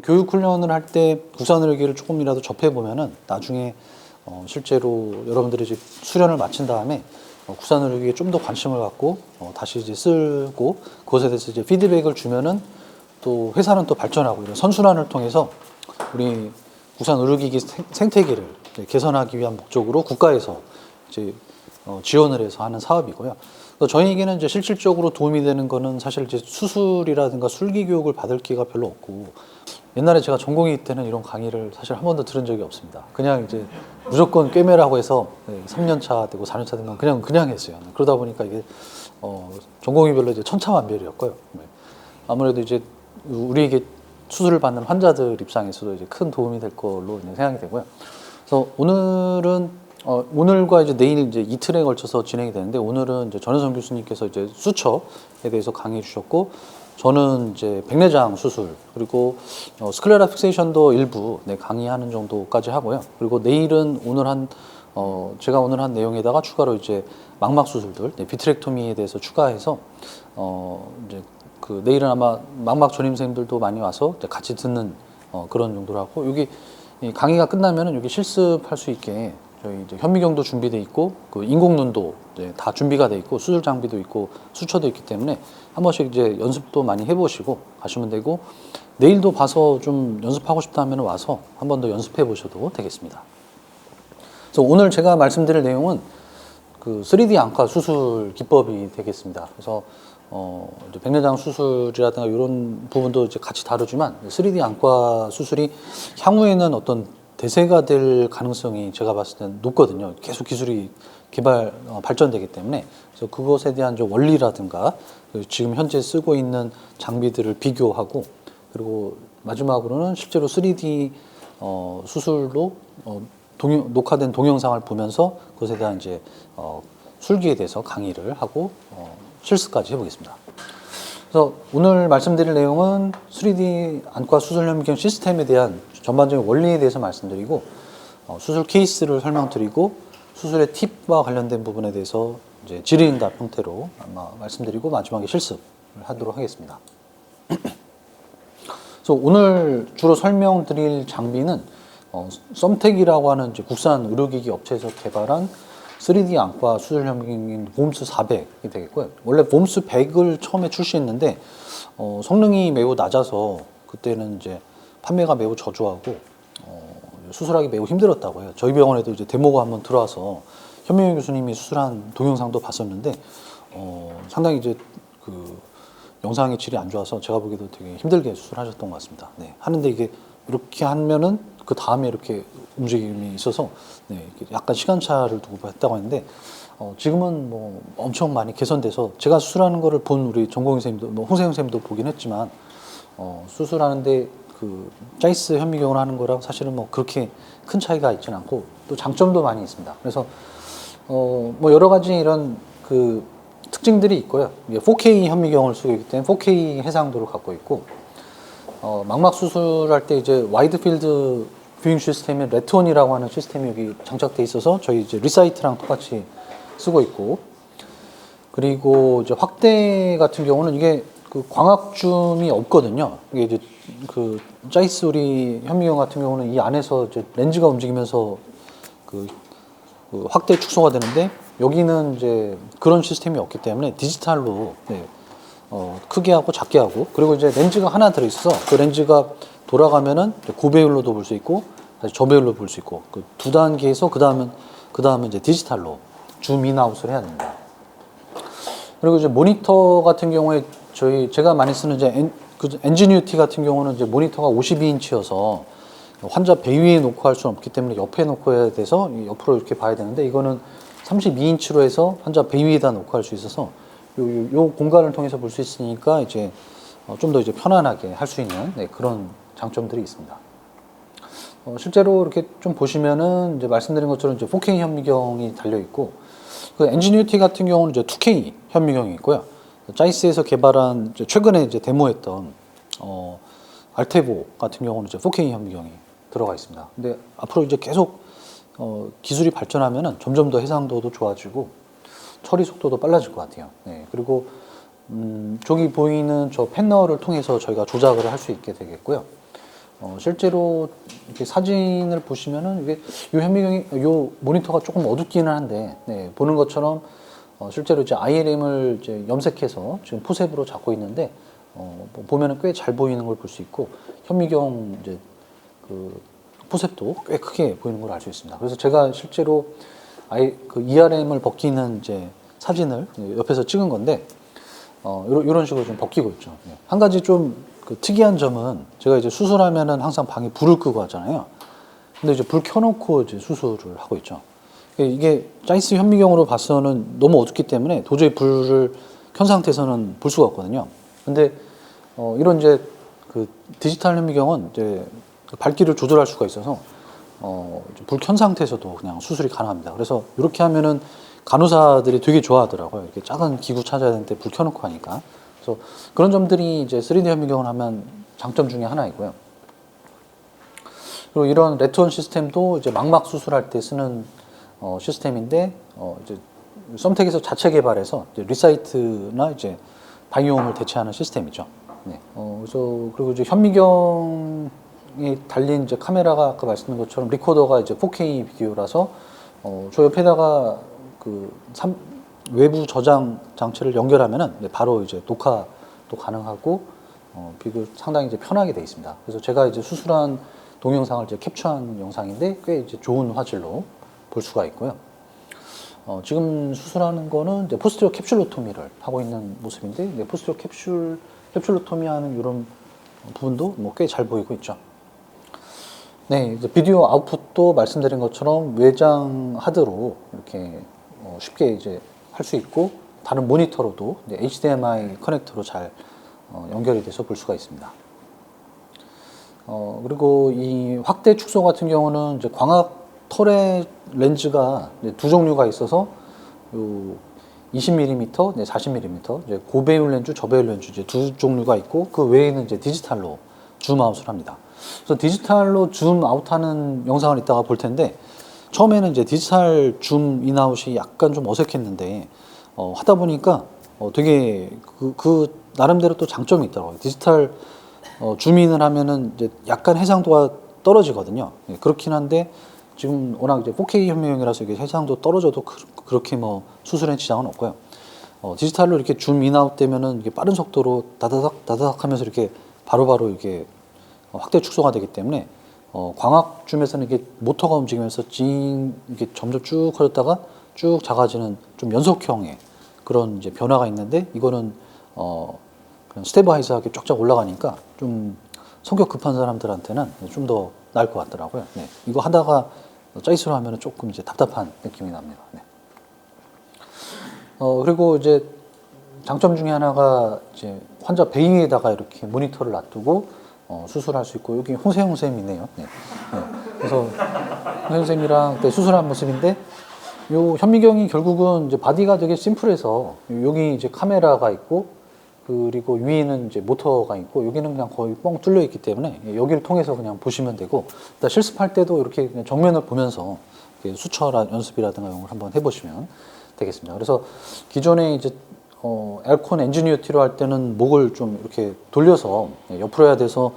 교육 훈련을 할 때 국산 의료기를 조금이라도 접해 보면은 나중에 실제로 여러분들이 이제 수련을 마친 다음에 국산 의료기에 좀 더 관심을 갖고 다시 이제 쓰고 그것에 대해서 이제 피드백을 주면은 또 회사는 또 발전하고 이런 선순환을 통해서 우리 국산 의료기기 생태계를 개선하기 위한 목적으로 국가에서 이제 지원을 해서 하는 사업이고요. 저희에게는 이제 실질적으로 도움이 되는 거는 사실 이제 수술이라든가 술기 교육을 받을 기회가 별로 없고, 옛날에 제가 전공의 때는 이런 강의를 사실 한 번도 들은 적이 없습니다. 그냥 이제 무조건 꿰매라고 해서 3년 차 되고 4년 차 되면 그냥 했어요. 그러다 보니까 이게 전공의별로 이제 천차만별이었고요. 아무래도 이제 우리에게 수술을 받는 환자들 입장에서도 이제 큰 도움이 될 걸로 생각이 되고요. 그래서 오늘과 이제 내일 이제 이틀에 걸쳐서 진행이 되는데, 오늘은 이제 전혜성 교수님께서 이제 수척에 대해서 강의해 주셨고, 저는 이제 백내장 수술 그리고 스클레라 픽세이션도 일부 강의하는 정도까지 하고요. 그리고 내일은 제가 오늘 한 내용에다가 추가로 이제 망막 수술들, 비트렉토미에 대해서 추가해서 이제 내일은 아마 망막 전임 선생님들도 많이 와서 이제 같이 듣는 그런 정도로 하고, 여기 강의가 끝나면은 여기 실습할 수 있게 저희 이제 현미경도 준비돼 있고, 인공눈도 이제 다 준비가 돼 있고, 수술 장비도 있고 수초도 있기 때문에 한 번씩 이제 연습도 많이 해보시고 가시면 되고, 내일도 봐서 좀 연습하고 싶다면 와서 한 번 더 연습해 보셔도 되겠습니다. 그래서 오늘 제가 말씀드릴 내용은 3D 안과 수술 기법이 되겠습니다. 그래서 이제 백내장 수술이라든가 이런 부분도 이제 같이 다루지만, 3D 안과 수술이 향후에는 어떤 대세가 될 가능성이 제가 봤을 때는 높거든요. 계속 기술이 발전되기 때문에. 그래서 그것에 대한 원리라든가 지금 현재 쓰고 있는 장비들을 비교하고, 그리고 마지막으로는 실제로 3D 수술로 녹화된 동영상을 보면서 그것에 대한 이제 술기에 대해서 강의를 하고 실습까지 해보겠습니다. 그래서 오늘 말씀드릴 내용은 3D 안과 수술 현미경 시스템에 대한 전반적인 원리에 대해서 말씀드리고, 수술 케이스를 설명드리고, 수술의 팁과 관련된 부분에 대해서 이제 질의응답 형태로 아마 말씀드리고 마지막에 실습을 하도록 하겠습니다. 그래서 오늘 주로 설명드릴 장비는 썸텍이라고 하는 이제 국산 의료기기 업체에서 개발한 3D 안과 수술 현미경인 봄스 400이 되겠고요. 원래 봄스 100을 처음에 출시했는데 성능이 매우 낮아서 그때는 이제 판매가 매우 저조하고 수술하기 매우 힘들었다고 해요. 저희 병원에도 이제 데모가 한번 들어와서 현미경 교수님이 수술한 동영상도 봤었는데 상당히 이제 영상의 질이 안 좋아서 제가 보기에도 되게 힘들게 수술하셨던 것 같습니다. 하는데 이게 이렇게 하면은 그 다음에 이렇게 움직임이 있어서 약간 시간차를 두고 했다고 하는데, 지금은 뭐 엄청 많이 개선돼서 제가 수술하는 거를 본 우리 전공의 선생님도, 홍세영 선생님도 보긴 했지만 수술하는데 자이스 현미경을 하는 거랑 사실은 뭐 그렇게 큰 차이가 있지는 않고, 또 장점도 많이 있습니다. 그래서 뭐 여러 가지 이런 특징들이 있고요. 이게 4K 현미경을 쓰고 있기 때문에 4K 해상도를 갖고 있고, 망막 수술할 때 이제 와이드 필드 뷰잉 시스템의 레트온이라고 하는 시스템이 여기 장착돼 있어서 저희 이제 리사이트랑 똑같이 쓰고 있고, 그리고 이제 확대 같은 경우는 이게 광학줌이 없거든요. 이게 이제 자이스 우리 현미경 같은 경우는 이 안에서 이제 렌즈가 움직이면서 확대 축소가 되는데, 여기는 이제 그런 시스템이 없기 때문에 디지털로 크게 하고 작게 하고, 그리고 이제 렌즈가 하나 들어있어서 그 렌즈가 돌아가면은 고배율로도 볼 수 있고 다시 저배율로 볼 수 있고, 두 단계에서 그 다음은 이제 디지털로 줌 인아웃을 해야 됩니다. 그리고 이제 모니터 같은 경우에 제가 많이 쓰는 이제 엔지니어티 같은 경우는 이제 모니터가 52인치여서 환자 배 위에 놓고 할 수는 없기 때문에 옆에 놓고 해야 돼서 옆으로 이렇게 봐야 되는데, 이거는 32인치로 해서 환자 배 위에다 놓고 할 수 있어서 요 공간을 통해서 볼 수 있으니까 이제 좀 더 이제 편안하게 할 수 있는 그런 장점들이 있습니다. 실제로 이렇게 좀 보시면은 이제 말씀드린 것처럼 이제 4K 현미경이 달려 있고, 엔지니어티 같은 경우는 이제 2K 현미경이 있고요. 자이스에서 개발한 최근에 이제 데모했던 알테보 같은 경우는 이제 4K 현미경이 들어가 있습니다. 근데 앞으로 이제 계속 기술이 발전하면은 점점 더 해상도도 좋아지고 처리 속도도 빨라질 것 같아요. 그리고 저기 보이는 저 패널을 통해서 저희가 조작을 할 수 있게 되겠고요. 실제로 이렇게 사진을 보시면은 이게 요 현미경이 요 모니터가 조금 어둡기는 한데 네, 보는 것처럼 실제로 이제 ILM을 이제 염색해서 지금 포셉으로 잡고 있는데 보면은 꽤 잘 보이는 걸 볼 수 있고 현미경 이제 그 포셉도 꽤 크게 보이는 걸 알 수 있습니다. 그래서 제가 실제로 그 ERM을 벗기는 이제 사진을 옆에서 찍은 건데 이런 식으로 좀 벗기고 있죠. 한 가지 좀 그 특이한 점은 제가 이제 수술하면은 항상 방에 불을 끄고 하잖아요. 근데 이제 불 켜놓고 이제 수술을 하고 있죠. 이게 자이스 현미경으로 봐서는 너무 어둡기 때문에 도저히 불을 켠 상태에서는 볼 수가 없거든요. 근데 이런 이제 그 디지털 현미경은 이제 그 밝기를 조절할 수가 있어서 불 켠 상태에서도 그냥 수술이 가능합니다. 그래서 이렇게 하면은 간호사들이 되게 좋아하더라고요. 이렇게 작은 기구 찾아야 되는데 불 켜놓고 하니까. 그래서 그런 점들이 이제 3D 현미경을 하면 장점 중에 하나이고요. 그리고 이런 레트원 시스템도 이제 망막 수술할 때 쓰는 시스템인데 이제 썸텍에서 자체 개발해서 이제 리사이트나 이제 바이옴을 대체하는 시스템이죠. 네. 그래서 그리고 이제 현미경이 달린 이제 카메라가 아까 말씀드린 것처럼 리코더가 이제 4K 비디오라서 저 옆에다가 그 외부 저장 장치를 연결하면은 바로 이제 녹화도 가능하고 비교 상당히 이제 편하게 되어 있습니다. 그래서 제가 이제 수술한 동영상을 이제 캡처한 영상인데 꽤 이제 좋은 화질로 볼 수가 있고요. 지금 수술하는 거는 이제 포스티어 캡슐로토미를 하고 있는 모습인데 포스티어 캡슐로토미 하는 이런 부분도 뭐 꽤 잘 보이고 있죠. 네, 이제 비디오 아웃풋도 말씀드린 것처럼 외장 하드로 이렇게 쉽게 이제 할 수 있고 다른 모니터로도 이제 HDMI 커넥터로 잘 연결이 돼서 볼 수가 있습니다. 그리고 이 확대 축소 같은 경우는 이제 광학 터렛 렌즈가 두 종류가 있어서 요 20mm, 40mm, 이제 고배율 렌즈, 저배율 렌즈 이제 두 종류가 있고 그 외에는 이제 디지털로 줌 아웃을 합니다. 그래서 디지털로 줌 아웃하는 영상을 이따가 볼 텐데 처음에는 이제 디지털 줌 인아웃이 약간 좀 어색했는데 하다 보니까 되게 그 나름대로 또 장점이 있더라고요. 디지털 줌인을 하면은 이제 약간 해상도가 떨어지거든요. 예, 그렇긴 한데 지금 워낙 이제 4K 현미경이라서 이게 해상도 떨어져도 그렇게 뭐 수술에 지장은 없고요. 디지털로 이렇게 줌 인아웃 되면은 이게 빠른 속도로 다다닥 다다닥 하면서 이렇게 바로바로 이렇게 확대 축소가 되기 때문에 광학 줌에서는 이게 모터가 움직이면서 이게 점점 쭉 커졌다가 쭉 작아지는 좀 연속형의 그런 이제 변화가 있는데 이거는 그냥 스테이블하이즈하게 쫙쫙 올라가니까 좀 성격 급한 사람들한테는 좀 더 나을 것 같더라고요. 네. 이거 하다가 짜이스로 하면 조금 이제 답답한 느낌이 납니다. 네. 그리고 이제 장점 중에 하나가 이제 환자 베이에다가 이렇게 모니터를 놔두고 수술할 수 있고 여기 홍세영 쌤이네요. 네. 네. 그래서 홍세영 쌤이랑 그때 수술한 모습인데 요 현미경이 결국은 이제 바디가 되게 심플해서 여기 이제 카메라가 있고 그리고 위에는 이제 모터가 있고 여기는 그냥 거의 뻥 뚫려 있기 때문에 여기를 통해서 그냥 보시면 되고 실습할 때도 이렇게 그냥 정면을 보면서 수처 연습이라든가 이런 걸 한번 해보시면 되겠습니다. 그래서 기존에 이제 엘콘 엔지니어티로 할 때는 목을 좀 이렇게 돌려서 옆으로 해야 돼서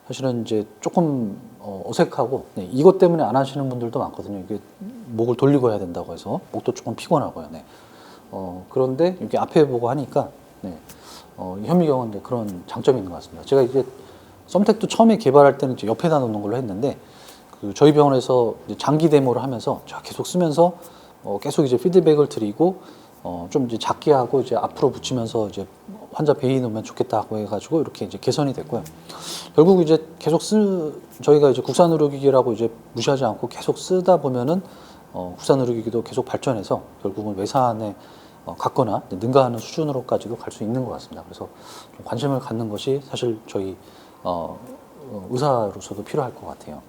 사실은 이제 조금 어색하고 이것 때문에 안 하시는 분들도 많거든요. 이게 목을 돌리고 해야 된다고 해서 목도 조금 피곤하고요. 네. 그런데 이렇게 앞에 보고 하니까 네. 현미경은 그런 장점이 있는 것 같습니다. 제가 이제 썸텍도 처음에 개발할 때는 이제 옆에다 놓는 걸로 했는데 저희 병원에서 이제 장기 데모를 하면서 계속 쓰면서 계속 이제 피드백을 드리고 좀 이제 작게 하고 이제 앞으로 붙이면서 이제 환자 베이 놓으면 좋겠다고 해가지고 이렇게 이제 개선이 됐고요. 결국 이제 계속 저희가 이제 국산 의료기기라고 이제 무시하지 않고 계속 쓰다 보면은 국산 의료기기도 계속 발전해서 결국은 외산에 갖거나 능가하는 수준으로까지도 갈 수 있는 것 같습니다. 그래서 좀 관심을 갖는 것이 사실 저희 의사로서도 필요할 것 같아요.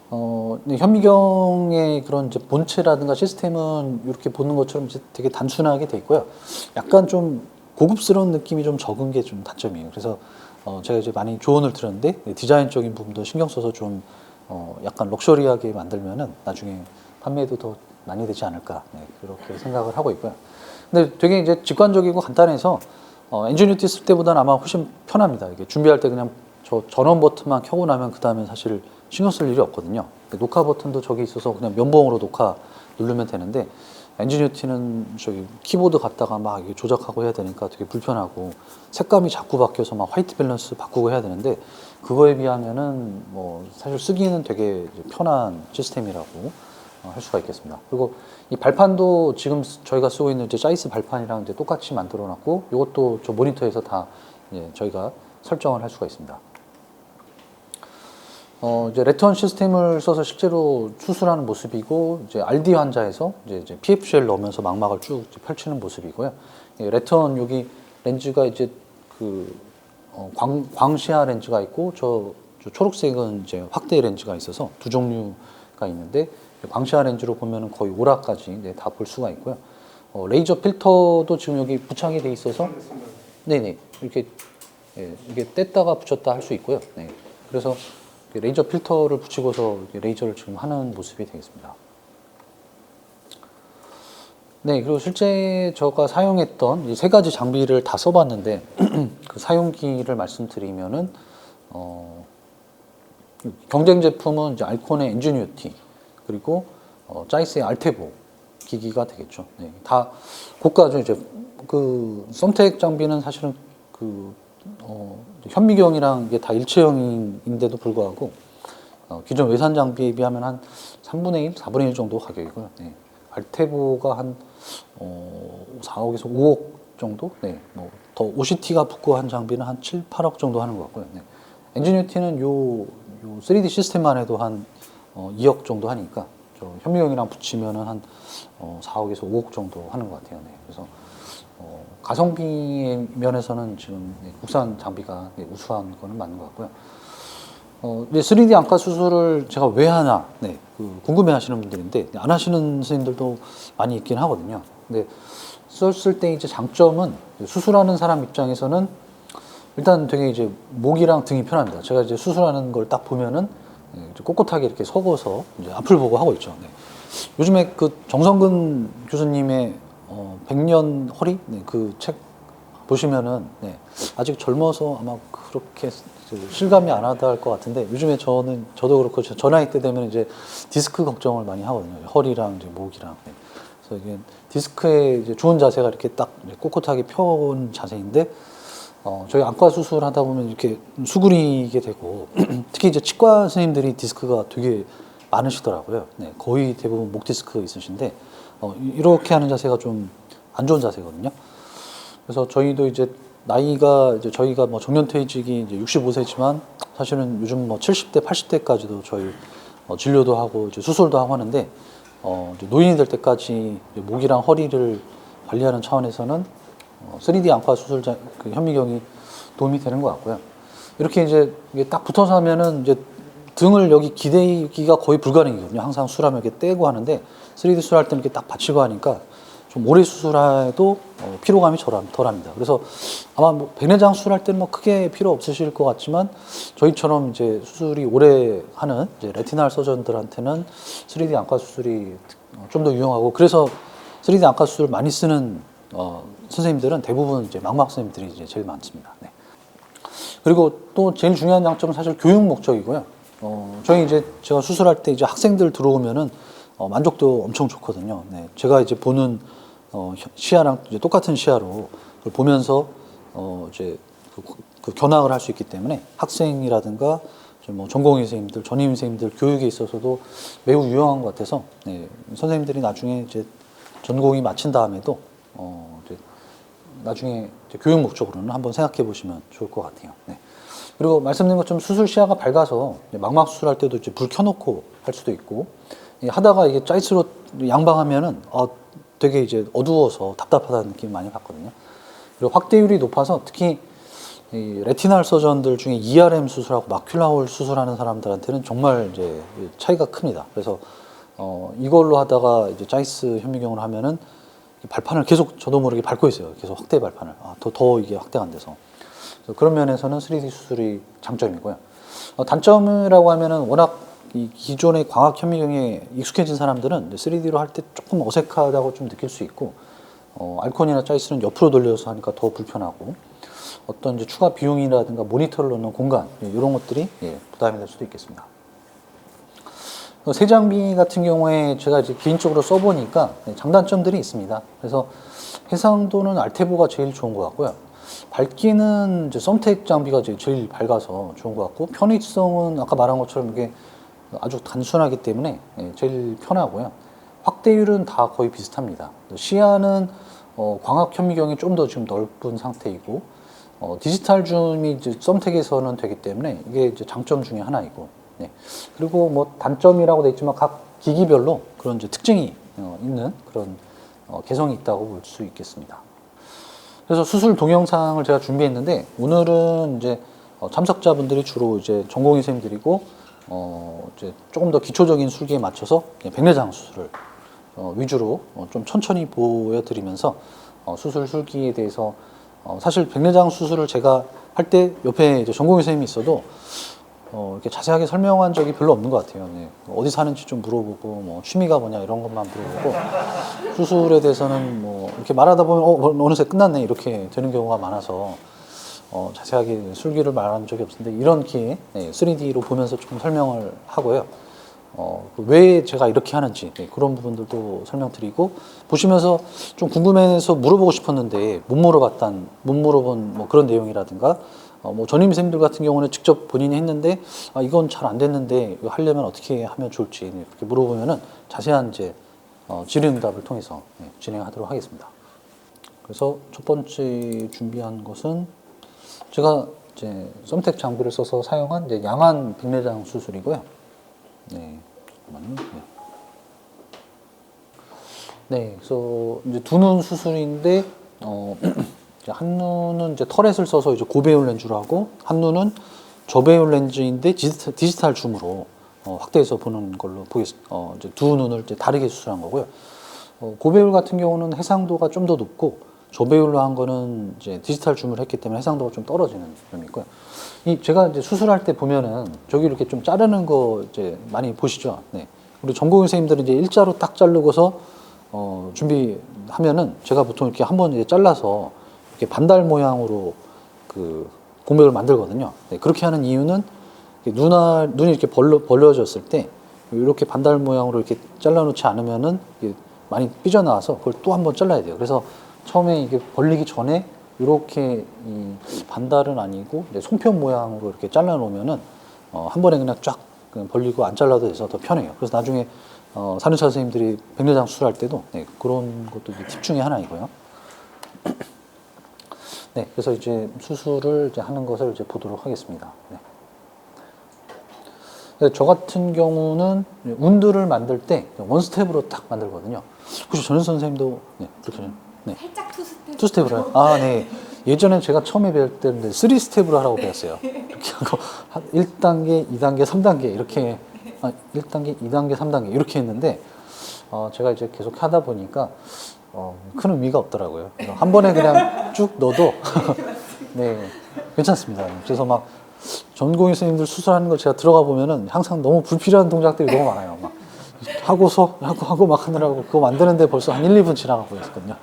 현미경의 그런 이제 본체라든가 시스템은 이렇게 보는 것처럼 이제 되게 단순하게 돼 있고요. 약간 좀 고급스러운 느낌이 좀 적은 게 좀 단점이에요. 그래서 제가 이제 많이 조언을 드렸는데 디자인적인 부분도 신경 써서 좀 약간 럭셔리하게 만들면은 나중에 판매도 더 많이 되지 않을까 그렇게 생각을 하고 있고요. 근데 되게 이제 직관적이고 간단해서 엔지니어티 쓸 때보다는 아마 훨씬 편합니다. 이게 준비할 때 그냥 저 전원 버튼만 켜고 나면 그 다음에 사실 신경 쓸 일이 없거든요. 녹화 버튼도 저기 있어서 그냥 면봉으로 녹화 누르면 되는데 엔지니어티는 저기 키보드 갖다가 막 이게 조작하고 해야 되니까 되게 불편하고 색감이 자꾸 바뀌어서 막 화이트 밸런스 바꾸고 해야 되는데 그거에 비하면은 뭐 사실 쓰기는 되게 이제 편한 시스템이라고 할 수가 있겠습니다. 그리고 이 발판도 지금 저희가 쓰고 있는 이제 자이스 발판이랑 이제 똑같이 만들어 놨고 이것도 저 모니터에서 다 이제 저희가 설정을 할 수가 있습니다. 이제 레턴 시스템을 써서 실제로 수술하는 모습이고, 이제 RD 환자에서 이제 PFCL 넣으면서 망막을 쭉 펼치는 모습이고요. 레턴 여기 렌즈가 이제 광시야 렌즈가 있고, 저 초록색은 이제 확대 렌즈가 있어서 두 종류가 있는데, 광시야 렌즈로 보면은 거의 오라까지 다 볼 수가 있고요. 레이저 필터도 지금 여기 부착이 돼 있어서, 네네, 이렇게, 예, 이게 뗐다가 붙였다 할 수 있고요. 네. 그래서 레이저 필터를 붙이고서 레이저를 지금 하는 모습이 되겠습니다. 네, 그리고 실제 제가 사용했던 이 세 가지 장비를 다 써봤는데 그 사용기를 말씀드리면은 경쟁 제품은 이제 알콘의 엔지니어티 그리고 자이스의 알테보 기기가 되겠죠. 네, 다 고가죠. 이제 그 썸텍 장비는 사실은 현미경이랑 이게 다 일체형인데도 불구하고 기존 외산 장비에 비하면 한 3분의 1, 4분의 1 정도 가격이고요. 네. 알테보가 한 4억에서 5억 정도? 네. 더 OCT가 붙고 한 장비는 한 7, 8억 정도 하는 것 같고요. 네. 엔지니어티는 요 3D 시스템만 해도 한 2억 정도 하니까 현미경이랑 붙이면은 한 4억에서 5억 정도 하는 것 같아요. 네. 그래서 가성비 면에서는 지금 국산 장비가 우수한 거는 맞는 것 같고요. 3D 안과 수술을 제가 왜 하나, 네, 궁금해 하시는 분들인데, 안 하시는 선생님들도 많이 있긴 하거든요. 근데 썼을 때 이제 장점은 수술하는 사람 입장에서는 일단 되게 이제 목이랑 등이 편합니다. 제가 이제 수술하는 걸 딱 보면은 꼿꼿하게 이렇게 서고서 이제 앞을 보고 하고 있죠. 네. 요즘에 정성근 교수님의 100년 허리? 네, 그 책 보시면은, 네, 아직 젊어서 아마 그렇게 실감이 안 하다 할 것 같은데, 요즘에 저도 그렇고, 저 나이 때 되면 이제 디스크 걱정을 많이 하거든요. 허리랑 이제 목이랑. 네. 그래서 이게 디스크의 이제 좋은 자세가 이렇게 딱 꼿꼿하게 펴온 자세인데, 저희 안과 수술 하다 보면 이렇게 수그리게 되고, 특히 이제 치과 선생님들이 디스크가 되게 많으시더라고요. 네, 거의 대부분 목 디스크 있으신데, 이렇게 하는 자세가 좀 안 좋은 자세거든요. 그래서 저희도 이제 나이가 이제 저희가 뭐 정년퇴직이 이제 65세지만 사실은 요즘 뭐 70대, 80대까지도 저희 진료도 하고 이제 수술도 하고 하는데 이제 노인이 될 때까지 목이랑 허리를 관리하는 차원에서는 3D 안과 수술 그 현미경이 도움이 되는 것 같고요. 이렇게 이제 이게 딱 붙어서 하면은 이제 등을 여기 기대기가 거의 불가능이거든요. 항상 수술하면 이렇게 떼고 하는데 3D 수술할 때는 이렇게 딱 받치고 하니까 좀 오래 수술해도 피로감이 덜합니다. 그래서 아마 뭐 백내장 수술할 때는 뭐 크게 필요 없으실 것 같지만 저희처럼 이제 수술이 오래 하는 이제 레티날 서전들한테는 3D 안과 수술이 좀 더 유용하고 그래서 3D 안과 수술 많이 쓰는 선생님들은 대부분 이제 망막 선생님들이 이제 제일 많습니다. 네. 그리고 또 제일 중요한 장점은 사실 교육 목적이고요. 저희 이제 제가 수술할 때 이제 학생들 들어오면은 만족도 엄청 좋거든요. 네. 제가 이제 보는 시야랑 이제 똑같은 시야로 그걸 보면서 이제 그 견학을 할 수 있기 때문에 학생이라든가 뭐 전공의 선생님들, 전임 선생님들 교육에 있어서도 매우 유용한 것 같아서 네. 선생님들이 나중에 이제 전공이 마친 다음에도 이제 나중에 이제 교육 목적으로는 한번 생각해 보시면 좋을 것 같아요. 네. 그리고 말씀드린 것처럼 수술 시야가 밝아서 망막 수술할 때도 이제 불 켜놓고 할 수도 있고 하다가 이게 자이스로 양방하면은 되게 이제 어두워서 답답하다는 느낌 많이 받거든요. 그리고 확대율이 높아서 특히 이 레티날 서전들 중에 ERM 수술하고 마큘라홀 수술하는 사람들한테는 정말 이제 차이가 큽니다. 그래서 이걸로 하다가 이제 자이스 현미경을 하면은 발판을 계속 저도 모르게 밟고 있어요. 계속 확대 발판을 더 이게 확대가 안 돼서 그런 면에서는 3D 수술이 장점이고요. 단점이라고 하면은 워낙 이 기존의 광학 현미경에 익숙해진 사람들은 3D로 할 때 조금 어색하다고 좀 느낄 수 있고 알콘이나 자이스는 옆으로 돌려서 하니까 더 불편하고 어떤 이제 추가 비용이라든가 모니터를 놓는 공간 이런 것들이 부담이 될 수도 있겠습니다. 새 장비 같은 경우에 제가 이제 개인적으로 써보니까 장단점들이 있습니다. 그래서 해상도는 알테보가 제일 좋은 것 같고요. 밝기는 이제 썸텍 장비가 제일 밝아서 좋은 것 같고, 편의성은 아까 말한 것처럼 이게 아주 단순하기 때문에 제일 편하고요. 확대율은 다 거의 비슷합니다. 시야는 광학 현미경이 좀 더 지금 넓은 상태이고, 디지털 줌이 이제 썸텍에서는 되기 때문에 이게 이제 장점 중에 하나이고, 네. 그리고 뭐 단점이라고 되어 있지만 각 기기별로 그런 이제 특징이 있는 그런 개성이 있다고 볼 수 있겠습니다. 그래서 수술 동영상을 제가 준비했는데, 오늘은 이제 참석자분들이 주로 이제 전공의 선생님들이고, 이제 조금 더 기초적인 술기에 맞춰서 백내장 수술을 위주로 좀 천천히 보여드리면서 수술 술기에 대해서 사실 백내장 수술을 제가 할 때 옆에 이제 전공의 선생님이 있어도 이렇게 자세하게 설명한 적이 별로 없는 것 같아요. 네. 어디 사는지 좀 물어보고, 뭐 취미가 뭐냐 이런 것만 물어보고, 수술에 대해서는 뭐 이렇게 말하다 보면 어느새 끝났네 이렇게 되는 경우가 많아서 자세하게 술기를 말한 적이 없는데, 이런 기회에 3D로 보면서 조금 설명을 하고요. 왜 제가 이렇게 하는지 그런 부분들도 설명드리고, 보시면서 좀 궁금해서 물어보고 싶었는데 못 물어본 뭐 그런 내용이라든가, 뭐 전임 선생님들 같은 경우는 직접 본인이 했는데 이건 잘 안 됐는데 이거 하려면 어떻게 하면 좋을지 이렇게 물어보면은 자세한 이제 질의응답을 통해서 진행하도록 하겠습니다. 그래서 첫 번째 준비한 것은 제가 이제 썸텍 장비를 써서 사용한 이제 양안 백내장 수술이고요. 네, 잠깐만요. 네, 그래서 이제 두 눈 수술인데 한 눈은 이제 터렛을 써서 이제 고배율 렌즈로 하고, 한 눈은 저배율 렌즈인데 디지털 줌으로 확대해서 보는 걸로 보겠습니다. 이제 두 눈을 이제 다르게 수술한 거고요. 고배율 같은 경우는 해상도가 좀 더 높고, 저배율로 한 거는 이제 디지털 줌을 했기 때문에 해상도가 좀 떨어지는 점이 있고요. 제가 이제 수술할 때 보면은 저기 이렇게 좀 자르는 거 이제 많이 보시죠. 네. 우리 전공의 선생님들은 이제 일자로 딱 자르고서 준비하면은 제가 보통 이렇게 한번 이제 잘라서 이렇게 반달 모양으로 그 공백을 만들거든요. 네. 그렇게 하는 이유는 눈이 이렇게 벌려졌을 때 이렇게 반달 모양으로 이렇게 잘라놓지 않으면은 이게 많이 삐져나와서 그걸 또 한번 잘라야 돼요. 그래서 처음에 이게 벌리기 전에 이렇게 반달은 아니고 이제 송편 모양으로 이렇게 잘라 놓으면은 한 번에 그냥 쫙 벌리고 안 잘라도 돼서 더 편해요. 그래서 나중에 산의사 선생님들이 백내장 수술할 때도 그런 것도 이제 팁 중에 하나이고요. 네, 그래서 이제 수술을 이제 하는 것을 이제 보도록 하겠습니다. 네. 저 같은 경우는 운드를 만들 때 원스텝으로 딱 만들거든요. 혹시 전현 선생님도 그렇게 살짝 투스텝으로 해요? 아, 네. 예전에 제가 처음에 배울 때는 3스텝으로 하라고 배웠어요. 이렇게 하고 1단계, 2단계, 3단계 이렇게 1단계, 2단계, 3단계 이렇게 했는데 제가 이제 계속 하다 보니까 큰 의미가 없더라고요. 한 번에 그냥 쭉 넣어도 네, 괜찮습니다. 그래서 막 전공의 선생님들 수술하는 걸 제가 들어가 보면은 항상 너무 불필요한 동작들이 너무 많아요. 막 하고 막 하느라고 그거 만드는데 벌써 한 1, 2분 지나가고 있거든요.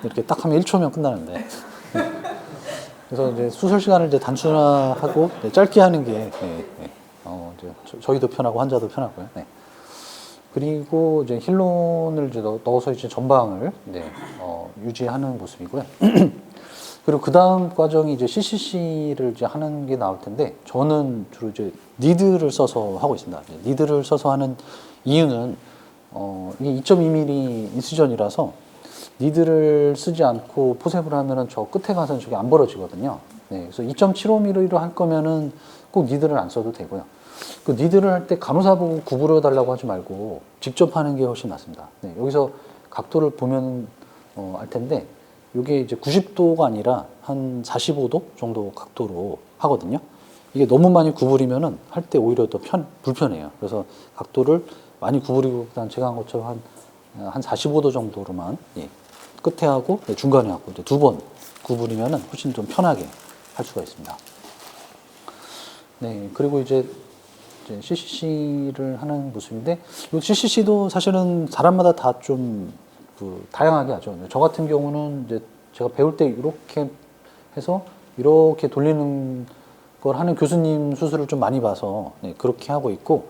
이렇게 딱 하면 1초면 끝나는데. 그래서 이제 수술 시간을 이제 단순화하고 짧게 하는 게 이제 저희도 편하고 환자도 편하고요. 네. 그리고 이제 힐론을 이제 넣어서 이제 전방을 유지하는 모습이고요. 그리고 그 다음 과정이 이제 CCC를 이제 하는 게 나올 텐데, 저는 주로 이제 니드를 써서 하고 있습니다. 니드를 써서 하는 이유는 이게 2.2mm 인수전이라서 니드를 쓰지 않고 포셉을 하면은 저 끝에 가서는 저게 안 벌어지거든요. 네, 그래서 2.75mm로 할 거면은 꼭 니드를 안 써도 되고요. 그 니드를 할 때 간호사 보고 구부려 달라고 하지 말고 직접 하는 게 훨씬 낫습니다. 네, 여기서 각도를 보면 알 텐데, 이게 이제 90도가 아니라 한 45도 정도 각도로 하거든요. 이게 너무 많이 구부리면은 할 때 오히려 더 불편해요. 그래서 각도를 많이 구부리고 그다음 제가 한 것처럼 한 45도 정도로만 끝에 하고 중간에 하고 이제 두 번 구부리면은 훨씬 좀 편하게 할 수가 있습니다. 네, 그리고 이제 CCC를 하는 모습인데, 이 CCC도 사실은 사람마다 다 좀 다양하게 하죠. 저 같은 경우는 이제 제가 배울 때 이렇게 해서 이렇게 돌리는 걸 하는 교수님 수술을 좀 많이 봐서 네, 그렇게 하고 있고,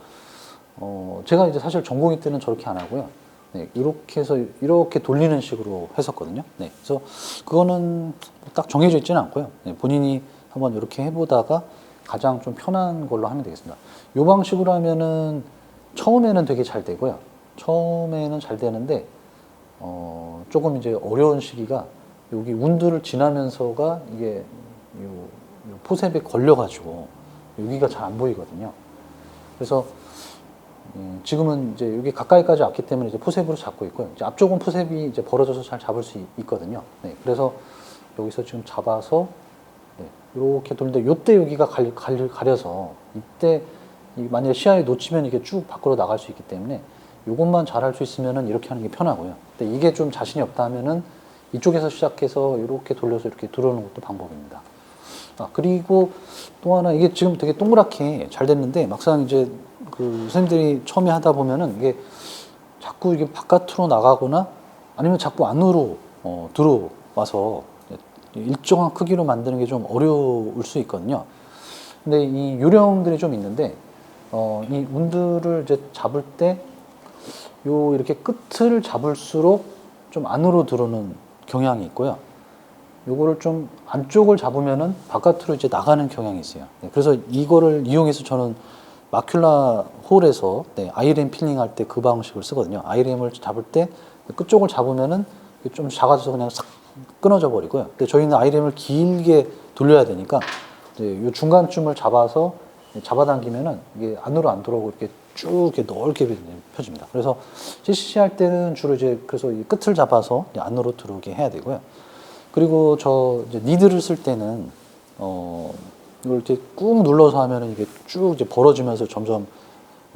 제가 이제 사실 전공의 때는 저렇게 안 하고요. 네, 이렇게 해서 이렇게 돌리는 식으로 했었거든요. 네, 그래서 그거는 딱 정해져 있지는 않고요. 네, 본인이 한번 이렇게 해보다가 가장 좀 편한 걸로 하면 되겠습니다. 이 방식으로 하면은 처음에는 되게 잘 되고요. 처음에는 잘 되는데 조금 이제 어려운 시기가 여기 운두를 지나면서가 이게 요 포셉에 걸려가지고 여기가 잘 안 보이거든요. 그래서 지금은 이제 여기 가까이까지 왔기 때문에 이제 포셉으로 잡고 있고요. 이제 앞쪽은 포셉이 이제 벌어져서 잘 잡을 수 있거든요. 네, 그래서 여기서 지금 잡아서 네, 이렇게 돌리는데 이때 여기가 가려서 이때 만약에 시야에 놓치면 이게 쭉 밖으로 나갈 수 있기 때문에 이것만 잘 할 수 있으면은 이렇게 하는 게 편하고요. 근데 이게 좀 자신이 없다 하면은 이쪽에서 시작해서 이렇게 돌려서 이렇게 들어오는 것도 방법입니다. 그리고 또 하나 이게 지금 되게 동그랗게 잘 됐는데 막상 이제 그 선생님들이 처음에 하다 보면은 이게 자꾸 이게 바깥으로 나가거나 아니면 자꾸 안으로 들어와서 일정한 크기로 만드는 게 좀 어려울 수 있거든요. 근데 이 요령들이 좀 있는데 이 운두를 이제 잡을 때 요 이렇게 끝을 잡을수록 좀 안으로 들어오는 경향이 있고요. 요거를 좀 안쪽을 잡으면은 바깥으로 이제 나가는 경향이 있어요. 네, 그래서 이거를 이용해서 저는 마큘라 홀에서 네, 아이램 필링 할 때 그 방식을 쓰거든요. 아이램을 잡을 때 끝쪽을 잡으면은 좀 작아져서 그냥 싹 끊어져 버리고요. 근데 저희는 아이램을 길게 돌려야 되니까 이제 요 중간쯤을 잡아서 잡아당기면은 이게 안으로 안 들어오고 이렇게 쭉 이렇게 넓게 펴집니다. 그래서 CCC 할 때는 주로 이제 그래서 이 끝을 잡아서 안으로 들어오게 해야 되고요. 그리고 저 이제 니드를 쓸 때는 이걸 이렇게 꾹 눌러서 하면은 이게 쭉 이제 벌어지면서 점점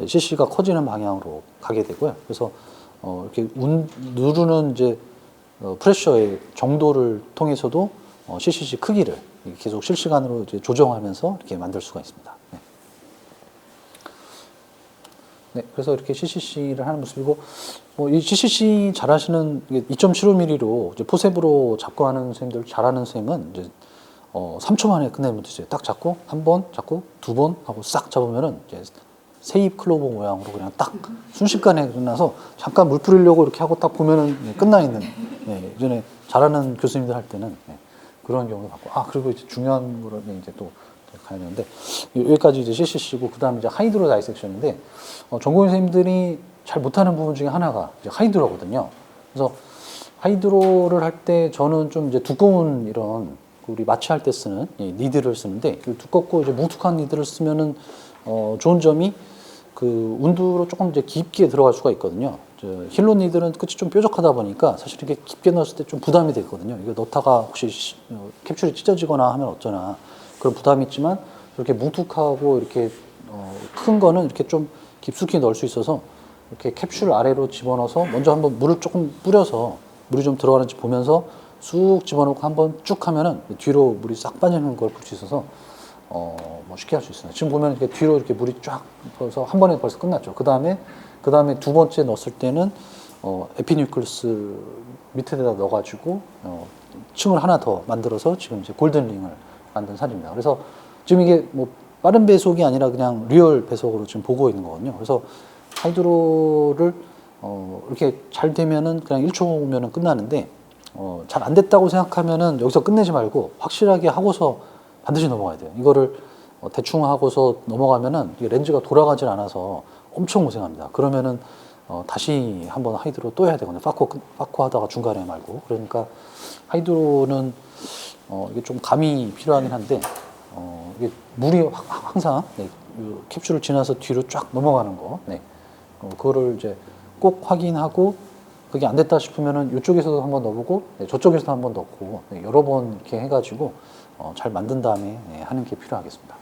CC가 커지는 방향으로 가게 되고요. 그래서 이렇게 누르는 이제 프레셔의 정도를 통해서도 CCC 크기를 계속 실시간으로 이제 조정하면서 이렇게 만들 수가 있습니다. 네. 네, 그래서 이렇게 CCC를 하는 모습이고, 이 CCC 잘하시는 2.75mm로 이제 포셉으로 잡고 하는 선생님들, 잘하는 선생님은 이제 3초 만에 끝내면 되죠. 딱 잡고 한 번 잡고 두 번 하고 싹 잡으면은 이제 새잎 클로버 모양으로 그냥 딱 순식간에 끝나서 잠깐 물 뿌리려고 이렇게 하고 딱 보면은 끝나 있는. 네, 예전에 잘하는 교수님들 할 때는 그런 경우도 봤고, 그리고 이제 중요한 거는 이제 또 가야 되는데 여기까지 이제 CCC고 그 다음에 이제 하이드로 다이섹션인데 전공의 선생님들이 잘 못하는 부분 중에 하나가 이제 하이드로거든요. 그래서 하이드로를 할 때 저는 좀 이제 두꺼운 이런 우리 마취할 때 쓰는 니드를 쓰는데 두껍고 이제 뭉툭한 니드를 쓰면은 좋은 점이 그 운두로 조금 이제 깊게 들어갈 수가 있거든요. 힐로 니드는 끝이 좀 뾰족하다 보니까 사실 이렇게 깊게 넣었을 때 좀 부담이 되거든요. 이거 넣다가 혹시 캡슐이 찢어지거나 하면 어쩌나 그런 부담이 있지만 이렇게 뭉툭하고 이렇게 큰 거는 이렇게 좀 깊숙이 넣을 수 있어서 이렇게 캡슐 아래로 집어넣어서 먼저 한번 물을 조금 뿌려서 물이 좀 들어가는지 보면서 쑥 집어넣고 한번 쭉 하면은 뒤로 물이 싹 빠지는 걸 볼 수 있어서 뭐 쉽게 할 수 있어요. 지금 보면 이렇게 뒤로 이렇게 물이 쫙 퍼서 한 번에 벌써 끝났죠. 그 다음에 두 번째 넣었을 때는 에피뉴클러스 밑에다 넣어가지고 층을 하나 더 만들어서 지금 이제 골든링을 만든 사진입니다. 그래서 지금 이게 뭐 빠른 배속이 아니라 그냥 리얼 배속으로 지금 보고 있는 거거든요. 그래서 하이드로를 이렇게 잘 되면은 그냥 1초면은 끝나는데 잘 안 됐다고 생각하면은 여기서 끝내지 말고 확실하게 하고서 반드시 넘어가야 돼요. 이거를 대충 하고서 넘어가면은 이게 렌즈가 돌아가질 않아서 엄청 고생합니다. 그러면은 다시 한번 하이드로 또 해야 되거든요. 파코 하다가 중간에 말고. 그러니까 하이드로는 이게 좀 감이 필요하긴 한데 이게 물이 항상 캡슐을 지나서 뒤로 쫙 넘어가는 거, 그거를 이제 꼭 확인하고 그게 안 됐다 싶으면은 이쪽에서도 한번 넣어보고 저쪽에서도 한번 넣고 여러 번 이렇게 해가지고 잘 만든 다음에 하는 게 필요하겠습니다.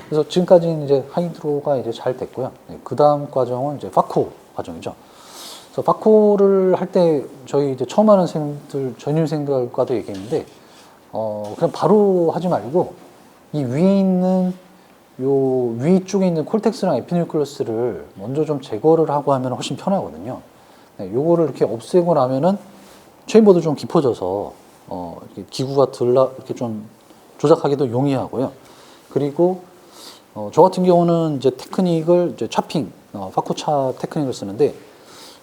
그래서 지금까지는 이제 하이드로가 이제 잘 됐고요. 그 다음 과정은 이제 파코 과정이죠. 그래서 파코를 할 때 저희 이제 처음 하는 선생님들, 전임생들과도 얘기했는데 그냥 바로 하지 말고 이 위에 있는 요 위쪽에 있는 콜텍스랑 에피뉴클러스를 먼저 좀 제거를 하고 하면 훨씬 편하거든요. 요거를 이렇게 없애고 나면은 체인버도 좀 깊어져서 기구가 이렇게 좀 조작하기도 용이하고요. 그리고 저 같은 경우는 이제 테크닉을 이제 차핑, 파코차 테크닉을 쓰는데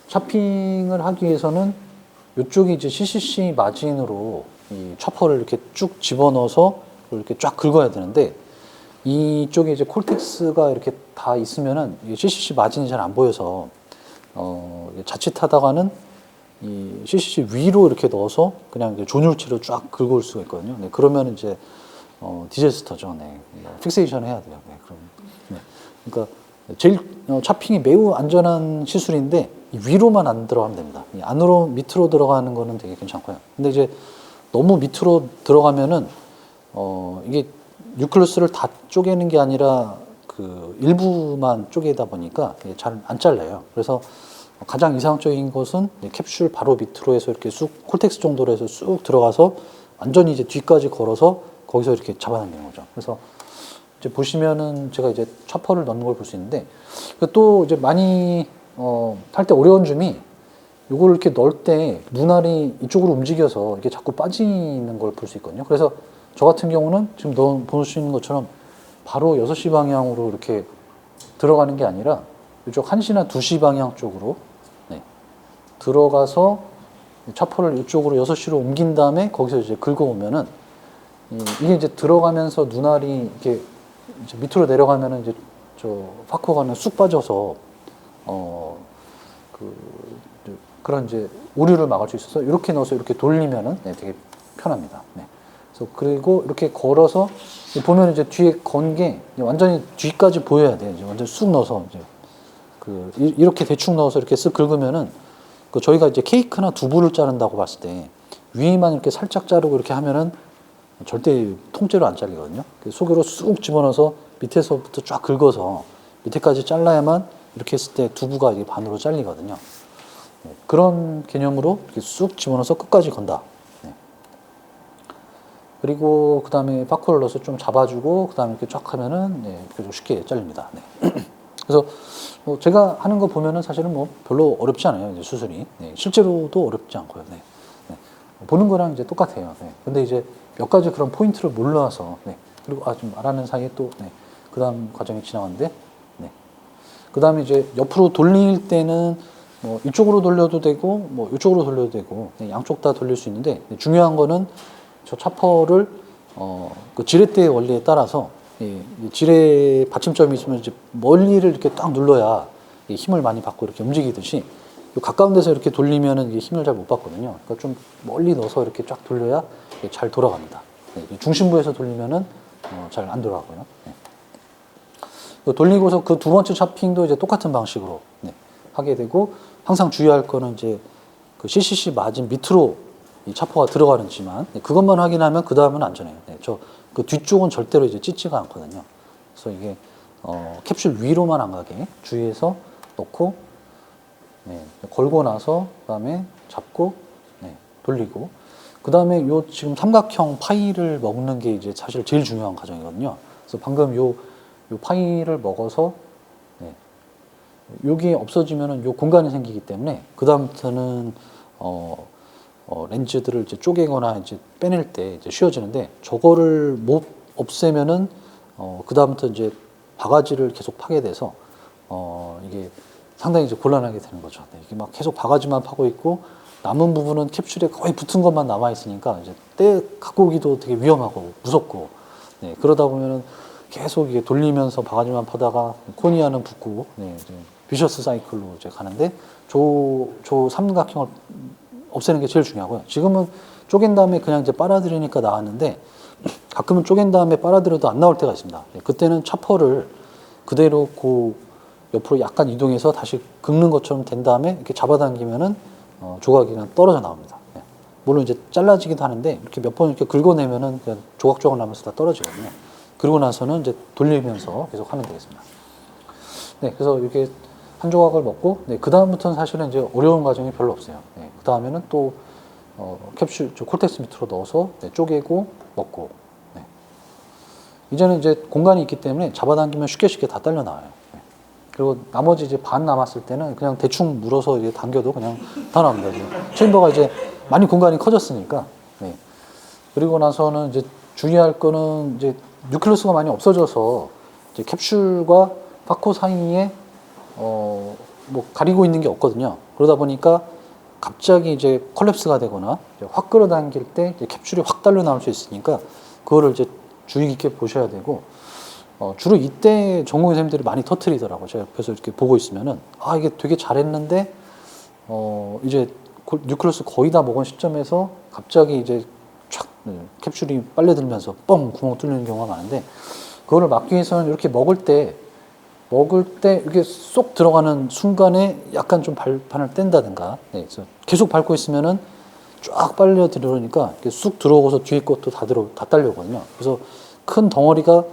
차핑을 하기 위해서는 이쪽이 이제 CCC 마진으로 이 처퍼를 이렇게 쭉 집어넣어서 이렇게 쫙 긁어야 되는데 이쪽에 이제 콜텍스가 이렇게 다 있으면은 이 CCC 마진이 잘 안 보여서 자칫하다가는 이 CCC 위로 이렇게 넣어서 그냥 이제 존율치로 쫙 긁어올 수가 있거든요. 네, 그러면 이제 디제스터죠. 네, 픽세이션 해야 돼요. 네, 그럼 네. 그러니까 제일 차핑이 매우 안전한 시술인데 위로만 안 들어가면 됩니다. 안으로 밑으로 들어가는 거는 되게 괜찮고요. 근데 이제 너무 밑으로 들어가면은 이게 뉴클리우스를 다 쪼개는 게 아니라 그 일부만 쪼개다 보니까 잘 안 잘려요. 그래서 가장 이상적인 것은 캡슐 바로 밑으로 해서 이렇게 쑥 콜텍스 정도로 해서 쑥 들어가서 완전히 이제 뒤까지 걸어서 거기서 이렇게 잡아당기는 거죠. 그래서 이제 보시면은 제가 이제 차퍼를 넣는 걸 볼 수 있는데 또 이제 많이 할 때 어려운 점이 요걸 이렇게 넣을 때 눈알이 이쪽으로 움직여서 이게 자꾸 빠지는 걸 볼 수 있거든요. 그래서 저 같은 경우는 지금 보시는 것처럼 바로 6시 방향으로 이렇게 들어가는 게 아니라 이쪽 1시나 2시 방향 쪽으로 들어가서 차퍼를 이쪽으로 6시로 옮긴 다음에 거기서 이제 긁어오면은 이게 이제 들어가면서 눈알이 이렇게 이제 밑으로 내려가면은 이제 저 파코가는 쑥 빠져서 그런 이제 오류를 막을 수 있어서 이렇게 넣어서 이렇게 돌리면은 되게 편합니다. 네. 그래서 그리고 이렇게 걸어서 보면 이제 뒤에 건 게 완전히 뒤까지 보여야 돼요. 이제 완전 쑥 넣어서 이제 이렇게 대충 넣어서 이렇게 쓱 긁으면은 저희가 이제 케이크나 두부를 자른다고 봤을 때 위만 이렇게 살짝 자르고 이렇게 하면은 절대 통째로 안 잘리거든요. 속으로 쑥 집어넣어서 밑에서부터 쫙 긁어서 밑에까지 잘라야만 이렇게 했을 때 두부가 이게 반으로 잘리거든요. 그런 개념으로 이렇게 쑥 집어넣어서 끝까지 건다. 그리고 그 다음에 파코를 넣어서 좀 잡아주고 그 다음에 이렇게 쫙 하면은 이렇게 좀 쉽게 잘립니다. 그래서 제가 하는 거 보면은 사실은 별로 어렵지 않아요. 이제 수술이 실제로도 어렵지 않고요. 보는 거랑 이제 똑같아요. 근데 이제 몇 가지 그런 포인트를 몰라서 그리고 좀 말하는 사이에 또 그 다음 과정이 지나갔는데 그 다음에 이제 옆으로 돌릴 때는 이쪽으로 돌려도 되고 이쪽으로 돌려도 되고 양쪽 다 돌릴 수 있는데 중요한 거는 저 차퍼를 그 지렛대 원리에 따라서 지렛 받침점이 있으면 이제 멀리를 이렇게 딱 눌러야 힘을 많이 받고 이렇게 움직이듯이 가까운 데서 이렇게 돌리면은 이게 힘을 잘 못 받거든요. 그러니까 좀 멀리 넣어서 이렇게 쫙 돌려야 잘 돌아갑니다. 중심부에서 돌리면은 잘 안 돌아가고요. 돌리고서 그 두 번째 차핑도 이제 똑같은 방식으로 하게 되고 항상 주의할 거는 이제 그 CCC 마진 밑으로 이 차퍼가 들어가는지만 그것만 확인하면 그 다음은 안전해요. 저 그 뒤쪽은 절대로 이제 찢지가 않거든요. 그래서 이게 캡슐 위로만 안 가게 주의해서 넣고 걸고 나서 그다음에 잡고 돌리고 그다음에 요 지금 삼각형 파이를 먹는 게 이제 사실 제일 중요한 과정이거든요. 그래서 방금 요 파이를 먹어서 여기 없어지면은 요 공간이 생기기 때문에 그다음부터는 렌즈들을 이제 쪼개거나 이제 빼낼 때 이제 쉬워지는데 저거를 못 없애면은 그다음부터 이제 바가지를 계속 파게 돼서 이게 상당히 이제 곤란하게 되는 거죠. 이게 막 계속 바가지만 파고 있고 남은 부분은 캡슐에 거의 붙은 것만 남아 있으니까 이제 떼 갖고 오기도 되게 위험하고 무섭고 그러다 보면은 계속 이게 돌리면서 바가지만 파다가 코니아는 붙고 이제 비셔스 사이클로 이제 가는데 저 삼각형을 없애는 게 제일 중요하고요. 지금은 쪼갠 다음에 그냥 이제 빨아들이니까 나왔는데 가끔은 쪼갠 다음에 빨아들여도 안 나올 때가 있습니다. 그때는 차퍼를 그대로 그 옆으로 약간 이동해서 다시 긁는 것처럼 된 다음에 이렇게 잡아당기면은 조각이 그냥 떨어져 나옵니다. 물론 이제 잘라지기도 하는데 이렇게 몇 번 이렇게 긁어내면은 그냥 조각조각 나면서 다 떨어지거든요. 그러고 나서는 이제 돌리면서 계속 하면 되겠습니다. 그래서 이렇게 한 조각을 먹고 그 다음부터는 사실은 이제 어려운 과정이 별로 없어요. 그 다음에는 또 캡슐 콜텍스 밑으로 넣어서 쪼개고 먹고 이제는 이제 공간이 있기 때문에 잡아당기면 쉽게 다 딸려 나와요. 그리고 나머지 이제 반 남았을 때는 그냥 대충 물어서 이제 당겨도 그냥 다 나옵니다. 챔버가 이제 많이 공간이 커졌으니까 그리고 나서는 이제 주의할 거는 이제 뉴클리어스가 많이 없어져서 이제 캡슐과 파코 사이에 뭐 가리고 있는 게 없거든요. 그러다 보니까 갑자기 이제 컬랩스가 되거나 이제 확 끌어당길 때 이제 캡슐이 확 달려 나올 수 있으니까 그거를 이제 주의 깊게 보셔야 되고 주로 이때 전공의 선생님들이 많이 터트리더라고요. 제가 옆에서 이렇게 보고 있으면은 아 이게 되게 잘했는데 이제 뉴클리어스 거의 다 먹은 시점에서 갑자기 이제 촥 캡슐이 빨려들면서 뻥 구멍 뚫리는 경우가 많은데 그거를 막기 위해서는 이렇게 먹을 때 이렇게 쏙 들어가는 순간에 약간 좀 발판을 뗀다든가 그래서 계속 밟고 있으면은 쫙 빨려 들어오니까 이렇게 쑥 들어오고서 뒤에 것도 다 딸려오거든요. 그래서 큰 덩어리가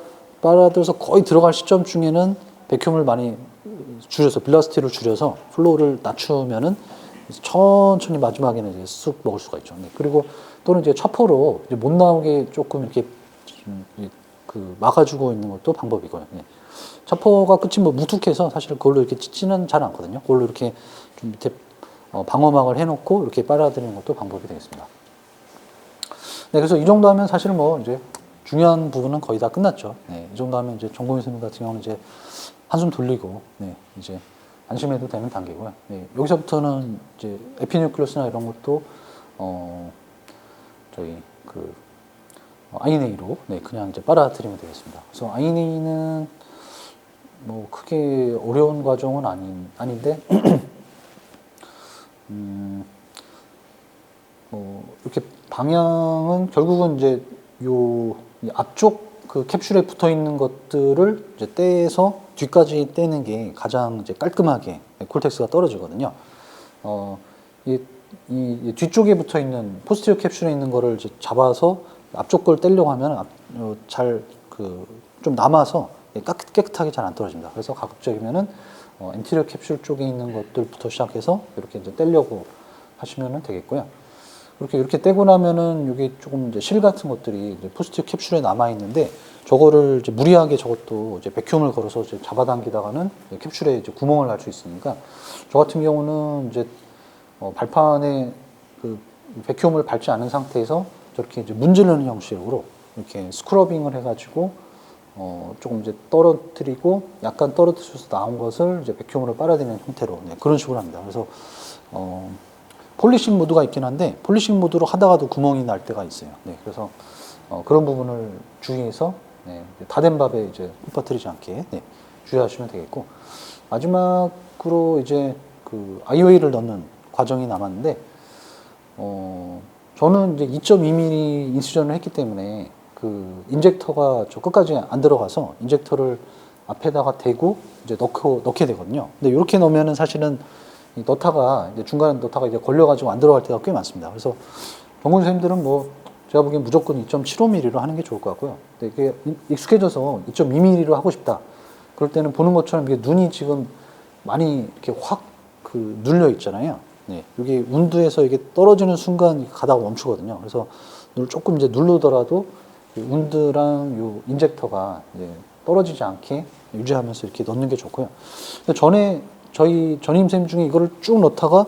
빨아들여서 거의 들어갈 시점중에는 백큐움을 많이 줄여서 빌라스티를 줄여서 플로우를 낮추면은 천천히 마지막에는 이제 쑥 먹을 수가 있죠. 그리고 또는 이제 차포로 이제 못 나오게 조금 이렇게 그 막아주고 있는 것도 방법이고요. 차포가 끝이 뭐 무툭해서 사실 그걸로 이렇게 찢지는 잘 않거든요. 그걸로 이렇게 좀 밑에 방어막을 해놓고 이렇게 빨아들이는 것도 방법이 되겠습니다. 네, 그래서 이 정도 하면 사실 뭐 이제 중요한 부분은 거의 다 끝났죠. 네, 이 정도 하면 이제 전공의 선생님 같은 경우는 이제 한숨 돌리고, 네, 이제 안심해도 되는 단계고요. 네, 여기서부터는 이제 에피뉴클리어스나 이런 것도 저희 그 아이네이로 네, 그냥 이제 빨아들이면 되겠습니다. 그래서 아이네이는 뭐 크게 어려운 과정은 아닌데 뭐 이렇게 방향은 결국은 이제 요 앞쪽 그 캡슐에 붙어 있는 것들을 이제 떼서 뒤까지 떼는 게 가장 이제 깔끔하게 콜텍스가 떨어지거든요. 이 뒤쪽에 붙어 있는 포스티어 캡슐에 있는 거를 이제 잡아서 앞쪽 걸 떼려고 하면 잘 좀 남아서 깨끗하게 잘 안 떨어집니다. 그래서 가급적이면은 엔티리어 캡슐 쪽에 있는 것들부터 시작해서 이렇게 이제 떼려고 하시면 되겠고요. 이렇게 떼고 나면은 이게 조금 이제 실 같은 것들이 이제 포스티어 캡슐에 남아 있는데 저거를 이제 무리하게 저것도 이제 백큐움을 걸어서 이제 잡아당기다가는 캡슐에 이제 구멍을 날 수 있으니까 저 같은 경우는 이제 발판에 그 백큐움을 밟지 않은 상태에서 저렇게 이제 문지르는 형식으로 이렇게 스크러빙을 해가지고 조금 이제 떨어뜨리고 약간 떨어뜨려서 나온 것을 이제 백큐움으로 빨아들이는 형태로 그런 식으로 합니다. 그래서 폴리싱 모드가 있긴 한데 폴리싱 모드로 하다가도 구멍이 날 때가 있어요. 네, 그래서 그런 부분을 주의해서 다 된 밥에 이제 흙 빠뜨리지 않게 주의하시면 되겠고 마지막으로 이제 그 IOA를 넣는 과정이 남았는데 저는 이제 2.2mm 인수전을 했기 때문에 그 인젝터가 저 끝까지 안 들어가서 인젝터를 앞에다가 대고 이제 넣게 되거든요. 근데 이렇게 넣으면은 사실은 이 너타가 이제 중간에 너타가 이제 걸려가지고 안 들어갈 때가 꽤 많습니다. 그래서 전공 선생님들은 뭐 제가 보기엔 무조건 2.75mm로 하는 게 좋을 것 같고요. 근데 이게 익숙해져서 2.2mm로 하고 싶다. 그럴 때는 보는 것처럼 이게 눈이 지금 많이 이렇게 확 눌려 있잖아요. 네, 이게 운드에서 이게 떨어지는 순간 가다가 멈추거든요. 그래서 눈을 조금 이제 누르더라도 운드랑 요 인젝터가 이제 떨어지지 않게 유지하면서 이렇게 넣는 게 좋고요. 전에 저희 전임 쌤 중에 이거를 쭉 넣다가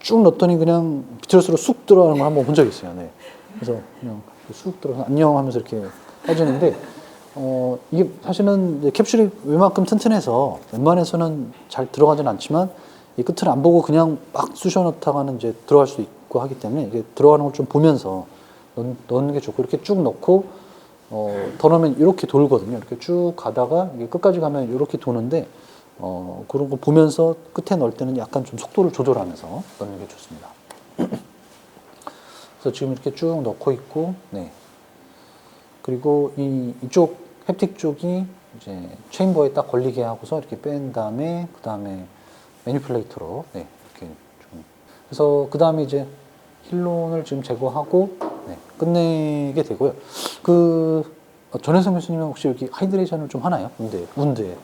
쭉 넣었더니 그냥 비트러스로 쑥 들어가는 걸 한번 본 적이 있어요. 네. 그래서 그냥 쑥 들어서 안녕 하면서 이렇게 빠지는데 이게 사실은 캡슐이 웬만큼 튼튼해서 웬만해서는 잘 들어가진 않지만 이 끝을 안 보고 그냥 막 쑤셔 넣다가는 이제 들어갈 수 있고 하기 때문에 이게 들어가는 걸 좀 보면서 넣는 게 좋고 이렇게 쭉 넣고 더 넣으면 이렇게 돌거든요. 이렇게 쭉 가다가 이게 끝까지 가면 이렇게 도는데 그런 거 보면서 끝에 넣을 때는 약간 좀 속도를 조절하면서 넣는 게 좋습니다. 그래서 지금 이렇게 쭉 넣고 있고, 네. 그리고 이쪽 햅틱 쪽이 이제 체인버에 딱 걸리게 하고서 이렇게 뺀 다음에 그 다음에 매니플레이터로 네, 이렇게 좀 그래서 그 다음에 이제 힐론을 지금 제거하고 네, 끝내게 되고요. 전혜성 교수님은 혹시 여기 하이드레이션을 좀 하나요? 운드에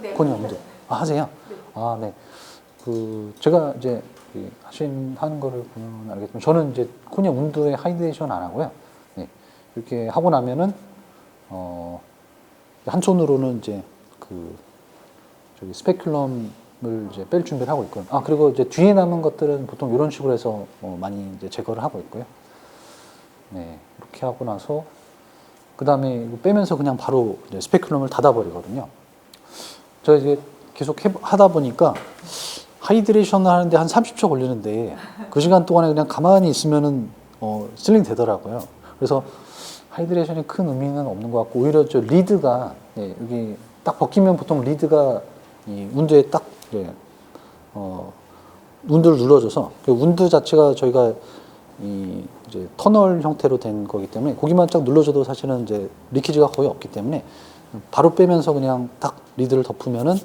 네, 코니아 운드 하세요? 네. 아, 네. 제가 이제 하는 거를 보면 알겠지만 저는 이제 코니아 운드에 하이드레이션 안 하고요. 네, 이렇게 하고 나면은 한 손으로는 이제 저기 스페큘럼을 이제 뺄 준비를 하고 있고요. 그리고 이제 뒤에 남은 것들은 보통 이런 식으로 해서 많이 이제 제거를 하고 있고요. 네, 이렇게 하고 나서 그 다음에 이거 빼면서 그냥 바로 이제 스페큘럼을 닫아버리거든요. 제가 이제 계속 하다 보니까 하이드레이션을 하는데 한 30초 걸리는데 그 시간 동안에 그냥 가만히 있으면은 실링 되더라고요. 그래서 하이드레이션이 큰 의미는 없는 것 같고 오히려 저 리드가 여기 딱 벗기면 보통 리드가 이 운드에 딱 운드를 눌러줘서 그 운드 자체가 저희가 이 이제 터널 형태로 된 거기 때문에 고기만 쫙 눌러줘도 사실은 이제 리키지가 거의 없기 때문에 바로 빼면서 그냥 딱 리드를 덮으면은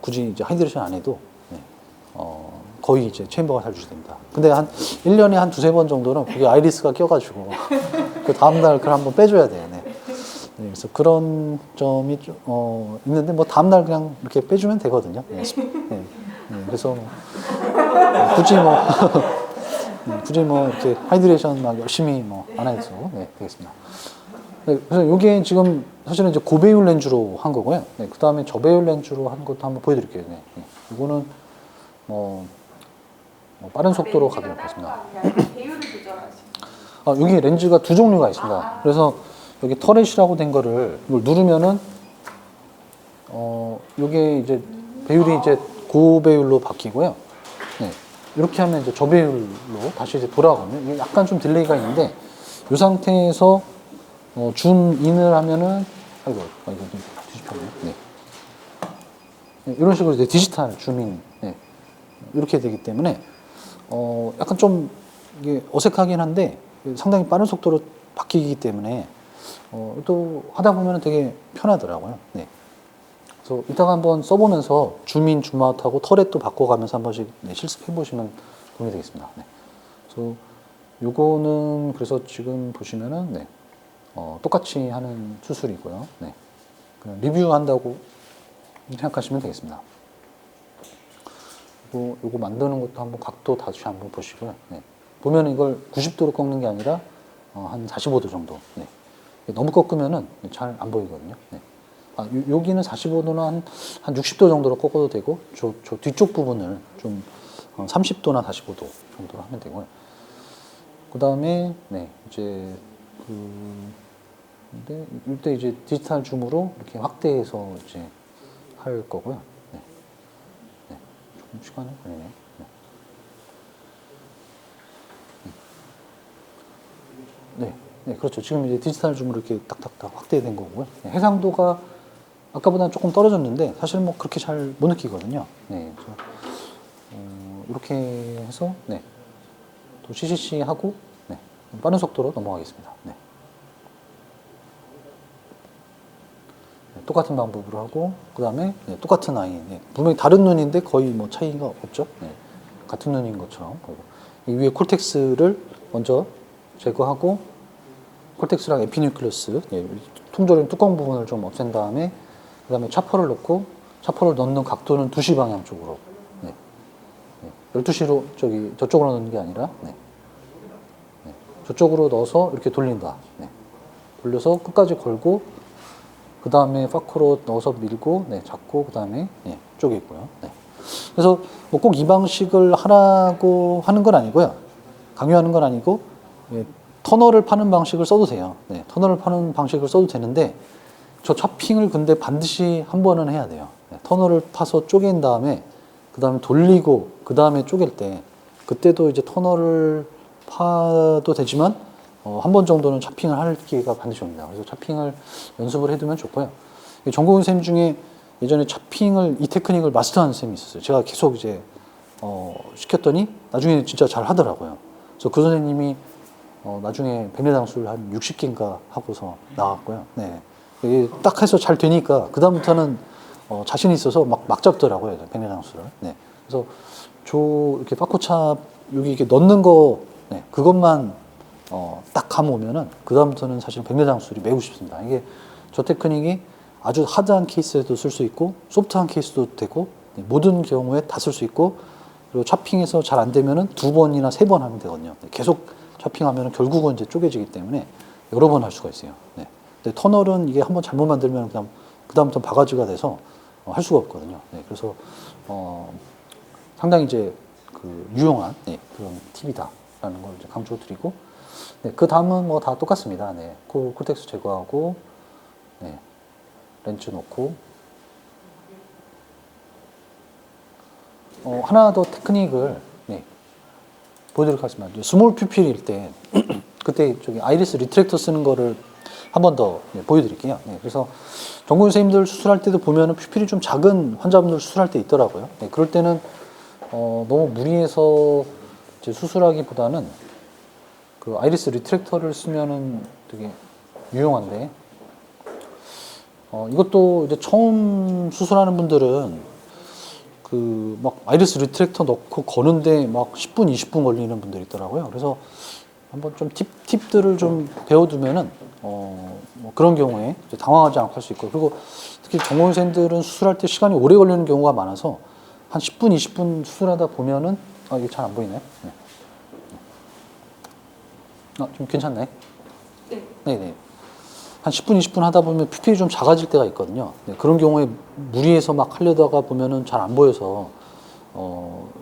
굳이 이제 하이드레이션 안 해도 거의 이제 체인버가 잘 유지됩니다. 근데 한 1년에 한 두세 번 정도는 그게 아이리스가 껴가지고 그 다음날 그걸 한번 빼줘야 돼요. 네. 네, 그래서 그런 점이 좀, 있는데 뭐 다음날 그냥 이렇게 빼주면 되거든요. 네. 네. 네. 그래서 굳이 뭐 이렇게 하이드레이션 막 열심히 뭐 안 해도 되겠습니다. 네, 그래서 이게 지금 사실은 이제 고배율 렌즈로 한 거고요. 네, 그 다음에 저배율 렌즈로 한 것도 한번 보여드릴게요. 네. 네. 이거는 뭐 빠른 속도로 가도록 하겠습니다. 배율을 조절하시는. 여기 렌즈가 두 종류가 있습니다. 그래서 여기 터렛이라고 된 거를 이걸 누르면은 이게 이제 배율이 이제 고배율로 바뀌고요. 네. 이렇게 하면 이제 저배율로 다시 이제 돌아가거든요. 이게 약간 좀 딜레이가 있는데 이 상태에서 줌인을 하면은 이거 좀 뒤집혔네. 네. 네. 이런 식으로 이제 디지털 줌인 이렇게 되기 때문에 약간 좀 이게 어색하긴 한데 상당히 빠른 속도로 바뀌기 때문에 또 하다 보면 되게 편하더라고요. 네. 그래서 이따가 한번 써보면서 줌인, 줌아웃하고 터렛도 바꿔가면서 한 번씩 실습해 보시면 도움이 되겠습니다. 네. 그래서 요거는 그래서 지금 보시면은 똑같이 하는 수술이고요. 네. 그냥 리뷰한다고 생각하시면 되겠습니다. 요거 만드는 것도 한번 각도 다시 한번 보시고요. 네. 보면 이걸 90도로 꺾는 게 아니라 한 45도 정도. 네. 너무 꺾으면은 잘 안 보이거든요. 네. 여기는 45도나 한 60도 정도로 꺾어도 되고, 저 뒤쪽 부분을 좀 30도나 45도 정도로 하면 되고요. 그 다음에, 이제, 근데 이때 이제 디지털 줌으로 이렇게 확대해서 이제 할 거고요. 네. 네. 조금 시간이 걸리네요. 네. 네, 그렇죠. 지금 이제 디지털 줌으로 이렇게 딱딱딱 확대된 거고요. 네, 해상도가 아까보다는 조금 떨어졌는데 사실 뭐 그렇게 잘 못 느끼거든요. 네, 그래서 이렇게 해서 또 CCC 하고 빠른 속도로 넘어가겠습니다. 네. 똑같은 방법으로 하고 그 다음에 똑같은 아이. 분명히 다른 눈인데 거의 뭐 차이가 없죠. 같은 눈인 것처럼. 이 위에 콜텍스를 먼저 제거하고 콜텍스랑 에피뉴클레스 통조림 뚜껑 부분을 좀 없앤 다음에 그 다음에 차퍼를 넣고 차퍼를 넣는 각도는 2시 방향 쪽으로 12시로 저쪽으로 넣는 게 아니라 저쪽으로 넣어서 이렇게 돌린다. 돌려서 끝까지 걸고 그 다음에 파크로 넣어서 밀고 잡고 그 다음에 쪼개고요. 그래서 뭐 꼭 이 방식을 하라고 하는 건 아니고요. 강요하는 건 아니고 터널을 파는 방식을 써도 돼요. 터널을 파는 방식을 써도 되는데 저 차핑을 근데 반드시 한 번은 해야 돼요. 터널을 파서 쪼갠 다음에 그 다음에 돌리고 그 다음에 쪼갤 때 그때도 이제 터널을 파도 되지만 한 번 정도는 차핑을 할 기회가 반드시 옵니다. 그래서 차핑을 연습을 해두면 좋고요. 전공의 쌤 중에 예전에 차핑을 이 테크닉을 마스터하는 쌤이 있었어요. 제가 계속 이제 시켰더니 나중에 진짜 잘 하더라고요. 그래서 그 선생님이 나중에 백내장술 한 60개인가 하고서 나왔고요. 네. 이게 딱 해서 잘 되니까 그다음부터는 자신이 있어서 막 잡더라고요. 백내장술을. 네. 그래서 이렇게 파코차 여기 이렇게 넣는 거 그것만 딱 감오면은 그다음부터는 사실 백내장술이 매우 쉽습니다. 이게 저 테크닉이 아주 하드한 케이스에도 쓸 수 있고 소프트한 케이스도 되고 모든 경우에 다 쓸 수 있고 그리고 차핑에서 잘 안 되면은 2번이나 3번 하면 되거든요. 계속 차핑하면은 결국은 이제 쪼개지기 때문에 여러 번 할 수가 있어요. 근데 터널은 이게 한번 잘못 만들면 그냥 그다음부터 바가지가 돼서 할 수가 없거든요. 그래서 상당히 이제 유용한 그런 팁이다라는 걸 이제 강조드리고 네, 그 다음은 뭐 다 똑같습니다. 네, 콜텍스 제거하고, 네, 렌즈 놓고, 하나 더 테크닉을 네, 보여드리도록 하겠습니다. 스몰 퓨필일 때 그때 저기 아이리스 리트랙터 쓰는 거를 한 번 더 네, 보여드릴게요. 네, 그래서 전공 선생님들 수술할 때도 보면은 퓨필이 좀 작은 환자분들 수술할 때 있더라고요. 네, 그럴 때는 너무 무리해서 이제 수술하기보다는 그 아이리스 리트랙터를 쓰면은 되게 유용한데 이것도 이제 처음 수술하는 분들은 그 막 아이리스 리트랙터 넣고 거는데 막 10분, 20분 걸리는 분들이 있더라고요. 그래서 한번 좀 팁들을 좀 배워두면은 뭐 그런 경우에 이제 당황하지 않고 할 수 있고, 그리고 특히 전공 선생님들은 수술할 때 시간이 오래 걸리는 경우가 많아서 한 10분, 20분 수술하다 보면은 이게 잘 안 보이네. 네. 좀 괜찮네. 네. 네네. 한 10분, 20분 하다 보면 퓨필이 좀 작아질 때가 있거든요. 네, 그런 경우에 무리해서 막 하려다가 보면은 잘 안 보여서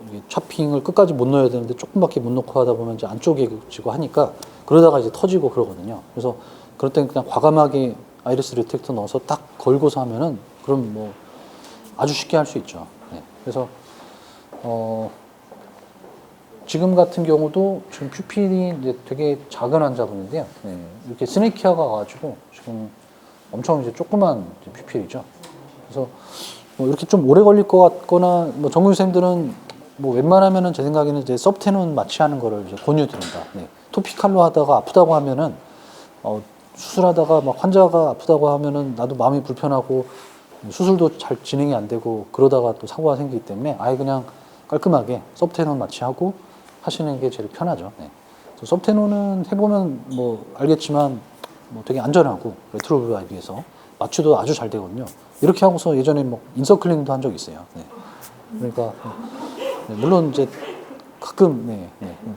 이게 차핑을 끝까지 못 넣어야 되는데 조금밖에 못 넣고 하다 보면 이제 안쪽에 지고 하니까 그러다가 이제 터지고 그러거든요. 그래서 그럴 땐 그냥 과감하게 아이리스 리트랙터 넣어서 딱 걸고서 하면은 그럼 뭐 아주 쉽게 할 수 있죠. 네, 그래서 지금 같은 경우도 지금 퓨필이 이제 되게 작은 환자분인데요. 네, 이렇게 스네이키아가 와가지고 지금 엄청 이제 조그만 이제 퓨필이죠. 그래서 뭐 이렇게 좀 오래 걸릴 것 같거나 뭐 전문 선생님들은 뭐 웬만하면은 제 생각에는 이제 서브테논 마취하는 거를 이제 권유드립니다. 네, 토피칼로 하다가 아프다고 하면은 수술하다가 막 환자가 아프다고 하면은 나도 마음이 불편하고 수술도 잘 진행이 안 되고 그러다가 또 사고가 생기기 때문에 아예 그냥 깔끔하게 서브테논 마취하고 하시는 게 제일 편하죠. 네. 서브테논은 해보면 뭐 알겠지만 뭐 되게 안전하고 레트로블라에 비해서 마취도 아주 잘 되거든요. 이렇게 하고서 예전에 뭐 인서클링도 한 적이 있어요. 네. 그러니까 네, 물론 이제 가끔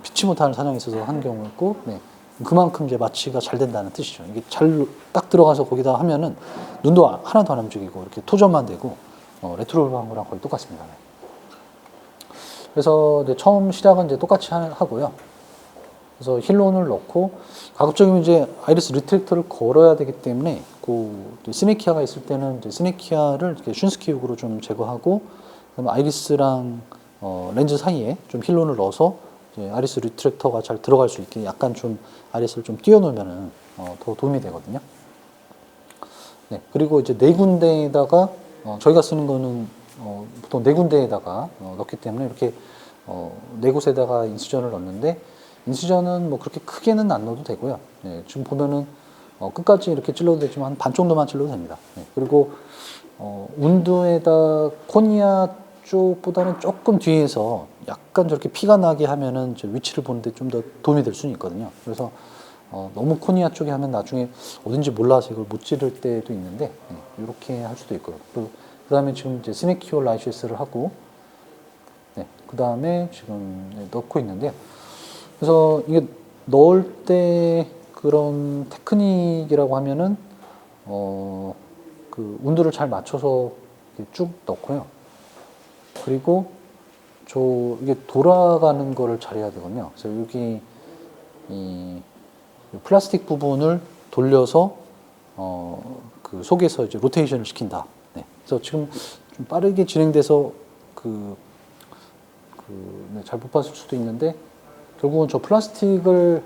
피치 못하는 사정이 있어서 한 경우 있고 그만큼 이제 마취가 잘 된다는 뜻이죠. 이게 잘 딱 들어가서 거기다 하면은 눈도 하나도 안 움직이고 이렇게 토점만 되고 레트로블한 거랑 거의 똑같습니다. 네. 그래서 이제 처음 시작은 이제 똑같이 하고요. 그래서 힐론을 넣고 가급적이면 이제 아이리스 리트랙터를 걸어야 되기 때문에 그 스네키아가 있을 때는 이제 스네키아를 이렇게 슌스키육으로 좀 제거하고 그다음에 아이리스랑 렌즈 사이에 좀 힐론을 넣어서 이제 아이리스 리트랙터가 잘 들어갈 수 있게 약간 좀 아이리스를 좀 띄워놓으면은 더 도움이 되거든요. 네, 그리고 이제 네 군데에다가 저희가 쓰는 거는 보통 네 군데에다가 넣기 때문에 이렇게 네 곳에다가 인시전을 넣는데 인시전은 뭐 그렇게 크게는 안 넣어도 되고요. 네, 지금 보면은 끝까지 이렇게 찔러도 되지만 반 정도만 찔러도 됩니다. 네, 그리고 운두에다 코니아 쪽보다는 조금 뒤에서 약간 저렇게 피가 나게 하면은 위치를 보는데 좀 더 도움이 될 수는 있거든요. 그래서 너무 코니아 쪽에 하면 나중에 어딘지 몰라서 이걸 못 찌를 때도 있는데 이렇게 할 수도 있고요. 그 다음에 지금 이제 스네키오 라이시스를 하고 그 다음에 지금 넣고 있는데요. 그래서 이게 넣을 때 그런 테크닉이라고 하면은 그 운두를 잘 맞춰서 쭉 넣고요. 그리고 이게 돌아가는 거를 잘해야 되거든요. 그래서 여기 이 플라스틱 부분을 돌려서 그 속에서 이제 로테이션을 시킨다. 네. 그래서 지금 좀 빠르게 진행돼서 잘 못 봤을 수도 있는데 결국은 저 플라스틱을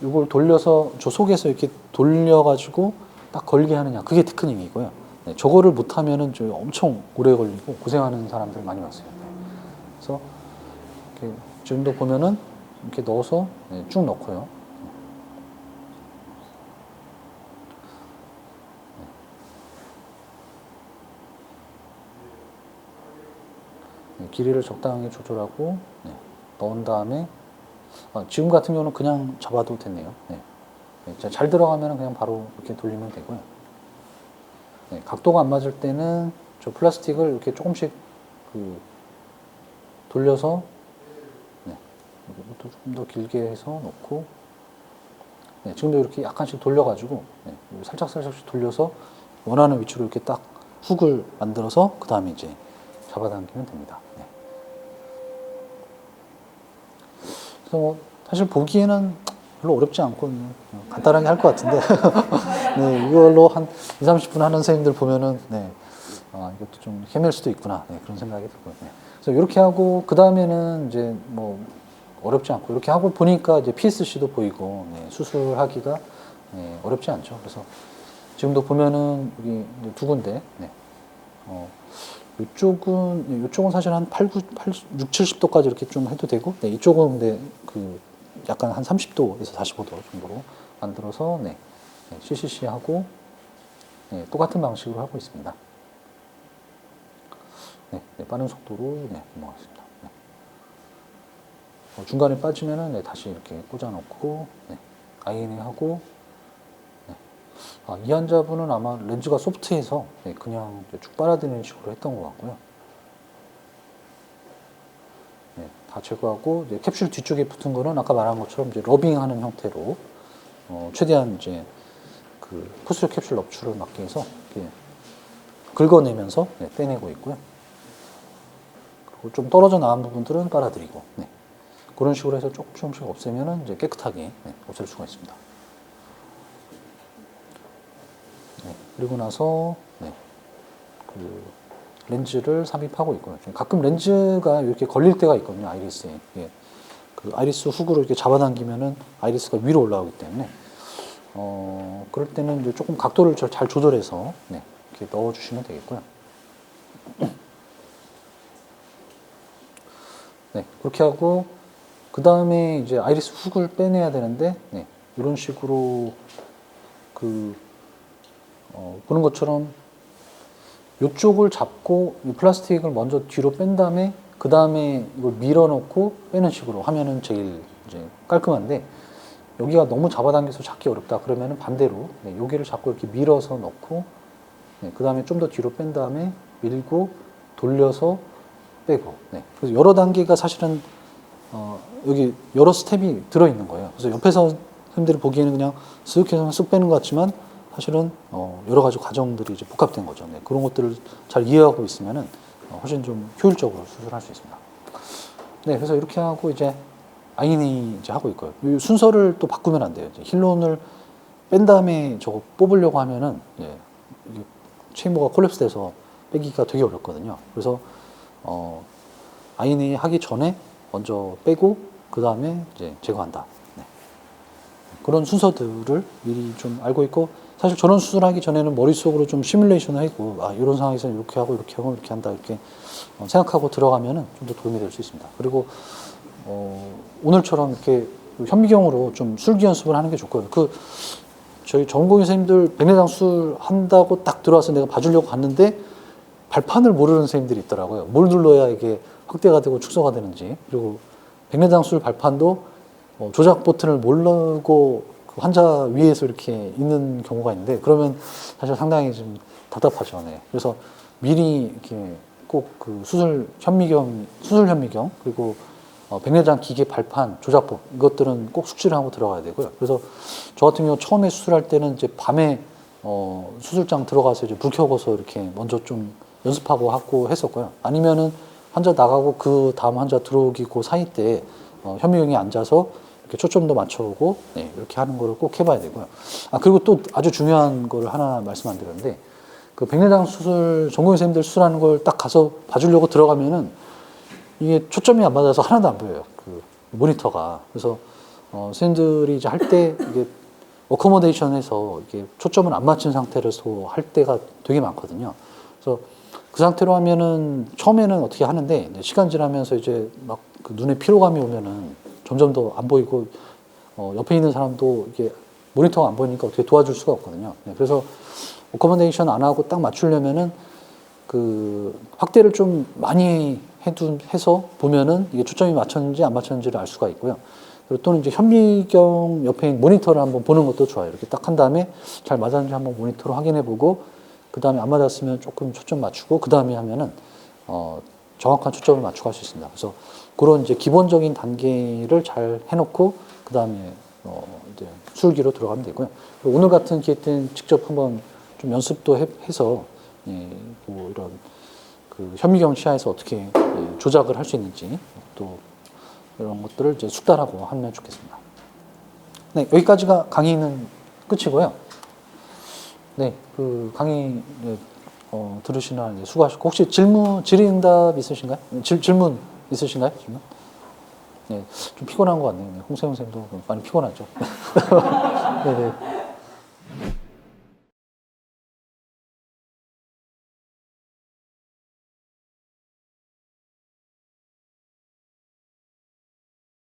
이걸 돌려서 저 속에서 이렇게 돌려가지고 딱 걸게 하느냐 그게 테크닉이고요. 네. 저거를 못하면은 엄청 오래 걸리고 고생하는 사람들 많이 봤어요. 그래서 이렇게 지금도 보면은 이렇게 넣어서 쭉 넣고요. 길이를 적당히 조절하고 넣은 다음에 지금 같은 경우는 그냥 잡아도 됐네요. 잘 들어가면 그냥 바로 이렇게 돌리면 되고요. 각도가 안 맞을 때는 저 플라스틱을 이렇게 조금씩 돌려서 이것도 좀 더 길게 해서 넣고 지금도 이렇게 약간씩 돌려가지고 살짝씩 돌려서 원하는 위치로 이렇게 딱 훅을 만들어서 그 다음에 이제 잡아당기면 됩니다. 그래서 뭐 사실 보기에는 별로 어렵지 않고 간단하게 할 것 같은데 네, 이걸로 한 2, 30분 하는 선생님들 보면은 네, 이것도 좀 헤맬 수도 있구나 네, 그런 생각이 들고요. 네. 그래서 이렇게 하고 그 다음에는 이제 뭐 어렵지 않고 이렇게 하고 보니까 이제 PSC도 보이고 네, 수술하기가 네, 어렵지 않죠. 그래서 지금도 보면은 여기 두 군데 네. 이쪽은 사실 한 6, 70도까지 이렇게 좀 해도 되고, 네, 이쪽은 근데 그 약간 한 30도에서 45도 정도로 만들어서, 네, 네, CCC 하고, 네, 똑같은 방식으로 하고 있습니다. 네, 네, 빠른 속도로, 네, 넘어가겠습니다. 네. 중간에 빠지면은, 네, 다시 이렇게 꽂아놓고, 네, INA 하고, 이 환자분은 아마 렌즈가 소프트해서 네, 그냥 쭉 빨아들이는 식으로 했던 것 같고요. 네, 다 제거하고 이제 캡슐 뒤쪽에 붙은 거는 아까 말한 것처럼 이제 러빙하는 형태로 최대한 이제 그 포스처 캡슐 럽출을 막기 위해서 이렇게 긁어내면서 네, 떼내고 있고요. 그리고 좀 떨어져 나간 부분들은 빨아들이고 네, 그런 식으로 해서 조금씩 없애면은 이제 깨끗하게 네, 없앨 수가 있습니다. 네, 그리고 나서 네, 그 렌즈를 삽입하고 있고요. 가끔 렌즈가 이렇게 걸릴 때가 있거든요, 아이리스에. 예. 그 아이리스 훅으로 이렇게 잡아당기면은 아이리스가 위로 올라오기 때문에 그럴 때는 이제 조금 각도를 잘 조절해서 네, 이렇게 넣어주시면 되겠고요. 네, 그렇게 하고 그 다음에 이제 아이리스 훅을 빼내야 되는데 네, 이런 식으로 보는 것처럼 이쪽을 잡고 이 플라스틱을 먼저 뒤로 뺀 다음에 그 다음에 이걸 밀어넣고 빼는 식으로 하면은 제일 이제 깔끔한데 여기가 너무 잡아당겨서 잡기 어렵다 그러면은 반대로 네, 여기를 자꾸 이렇게 밀어서 넣고 네, 그 다음에 좀 더 뒤로 뺀 다음에 밀고 돌려서 빼고 네, 그래서 여러 단계가 사실은 여기 여러 스텝이 들어있는 거예요. 그래서 옆에서 선생님들이 보기에는 그냥 쓱 해서 쓱 빼는 것 같지만 사실은 여러 가지 과정들이 이제 복합된 거죠. 네, 그런 것들을 잘 이해하고 있으면은 훨씬 좀 효율적으로 수술할 수 있습니다. 네, 그래서 이렇게 하고 이제 아이니 이제 하고 있고요. 이 순서를 또 바꾸면 안 돼요. 이제 힐론을 뺀 다음에 저거 뽑으려고 하면은 이게 체인버가 콜랩스돼서 빼기가 되게 어렵거든요. 그래서 아이니 하기 전에 먼저 빼고 그 다음에 이제 제거한다. 네. 그런 순서들을 미리 좀 알고 있고 사실 저런 수술하기 전에는 머릿속으로 좀 시뮬레이션을 하고 이런 상황에서 이렇게 하고 이렇게 하고 이렇게 한다 이렇게 생각하고 들어가면은 좀 더 도움이 될 수 있습니다. 그리고 오늘처럼 이렇게 현미경으로 좀 술기 연습을 하는 게 좋고요. 저희 전공의 선생님들 백내장 수술 한다고 딱 들어와서 내가 봐주려고 갔는데 발판을 모르는 선생님들이 있더라고요. 뭘 눌러야 이게 확대가 되고 축소가 되는지. 그리고 백내장 수술 발판도 조작 버튼을 모르고 그 환자 위에서 이렇게 있는 경우가 있는데 그러면 사실 상당히 좀 답답하죠. 네. 그래서 미리 이렇게 꼭 그 수술 현미경 그리고 백내장 기계 발판 조작법 이것들은 꼭 숙지를 하고 들어가야 되고요. 그래서 저 같은 경우 처음에 수술할 때는 이제 밤에 수술장 들어가서 이제 불 켜고서 이렇게 먼저 좀 연습하고 하고 했었고요. 아니면은 환자 나가고 그 다음 환자 들어오기 그 사이 때 현미경에 앉아서 이렇게 초점도 맞춰오고 네, 이렇게 하는 거를 꼭 해봐야 되고요. 그리고 또 아주 중요한 거를 하나 말씀 안 드렸는데 그 백내장 수술 전공의 선생님들 수술하는 걸 딱 가서 봐주려고 들어가면은 이게 초점이 안 맞아서 하나도 안 보여요. 그 모니터가. 그래서 선생님들이 이제 할 때 이게 어코모데이션에서 이게 초점을 안 맞춘 상태로서 할 때가 되게 많거든요. 그래서 그 상태로 하면은 처음에는 어떻게 하는데 시간 지나면서 이제 막 그 눈에 피로감이 오면은 점점 더 안 보이고 옆에 있는 사람도 이게 모니터가 안 보이니까 어떻게 도와줄 수가 없거든요. 네, 그래서 어코모데이션 안 하고 딱 맞추려면은 그 확대를 좀 많이 해서 보면은 이게 초점이 맞췄는지 안 맞췄는지를 알 수가 있고요. 그리고 또는 이제 현미경 옆에 있는 모니터를 한번 보는 것도 좋아요. 이렇게 딱 한 다음에 잘 맞았는지 한번 모니터로 확인해 보고 그 다음에 안 맞았으면 조금 초점 맞추고 그 다음에 하면은 정확한 초점을 맞추고 할 수 있습니다. 그래서 그런 이제 기본적인 단계를 잘 해놓고 그 다음에 이제 수술기로 들어가면 되고요. 오늘 같은 기회 때는 직접 한번 좀 연습도 해서 뭐 이런 그 현미경 시야에서 어떻게 조작을 할 수 있는지 또 이런 것들을 이제 숙달하고 하면 좋겠습니다. 네, 여기까지가 강의는 끝이고요. 네, 그 강의 네, 들으시나 이제 수고하셨고 혹시 질의응답 있으신가요? 질문 있으신가요? 질문? 네, 좀 피곤한 것 같네요. 홍세훈 쌤도 많이 피곤하죠. 네네.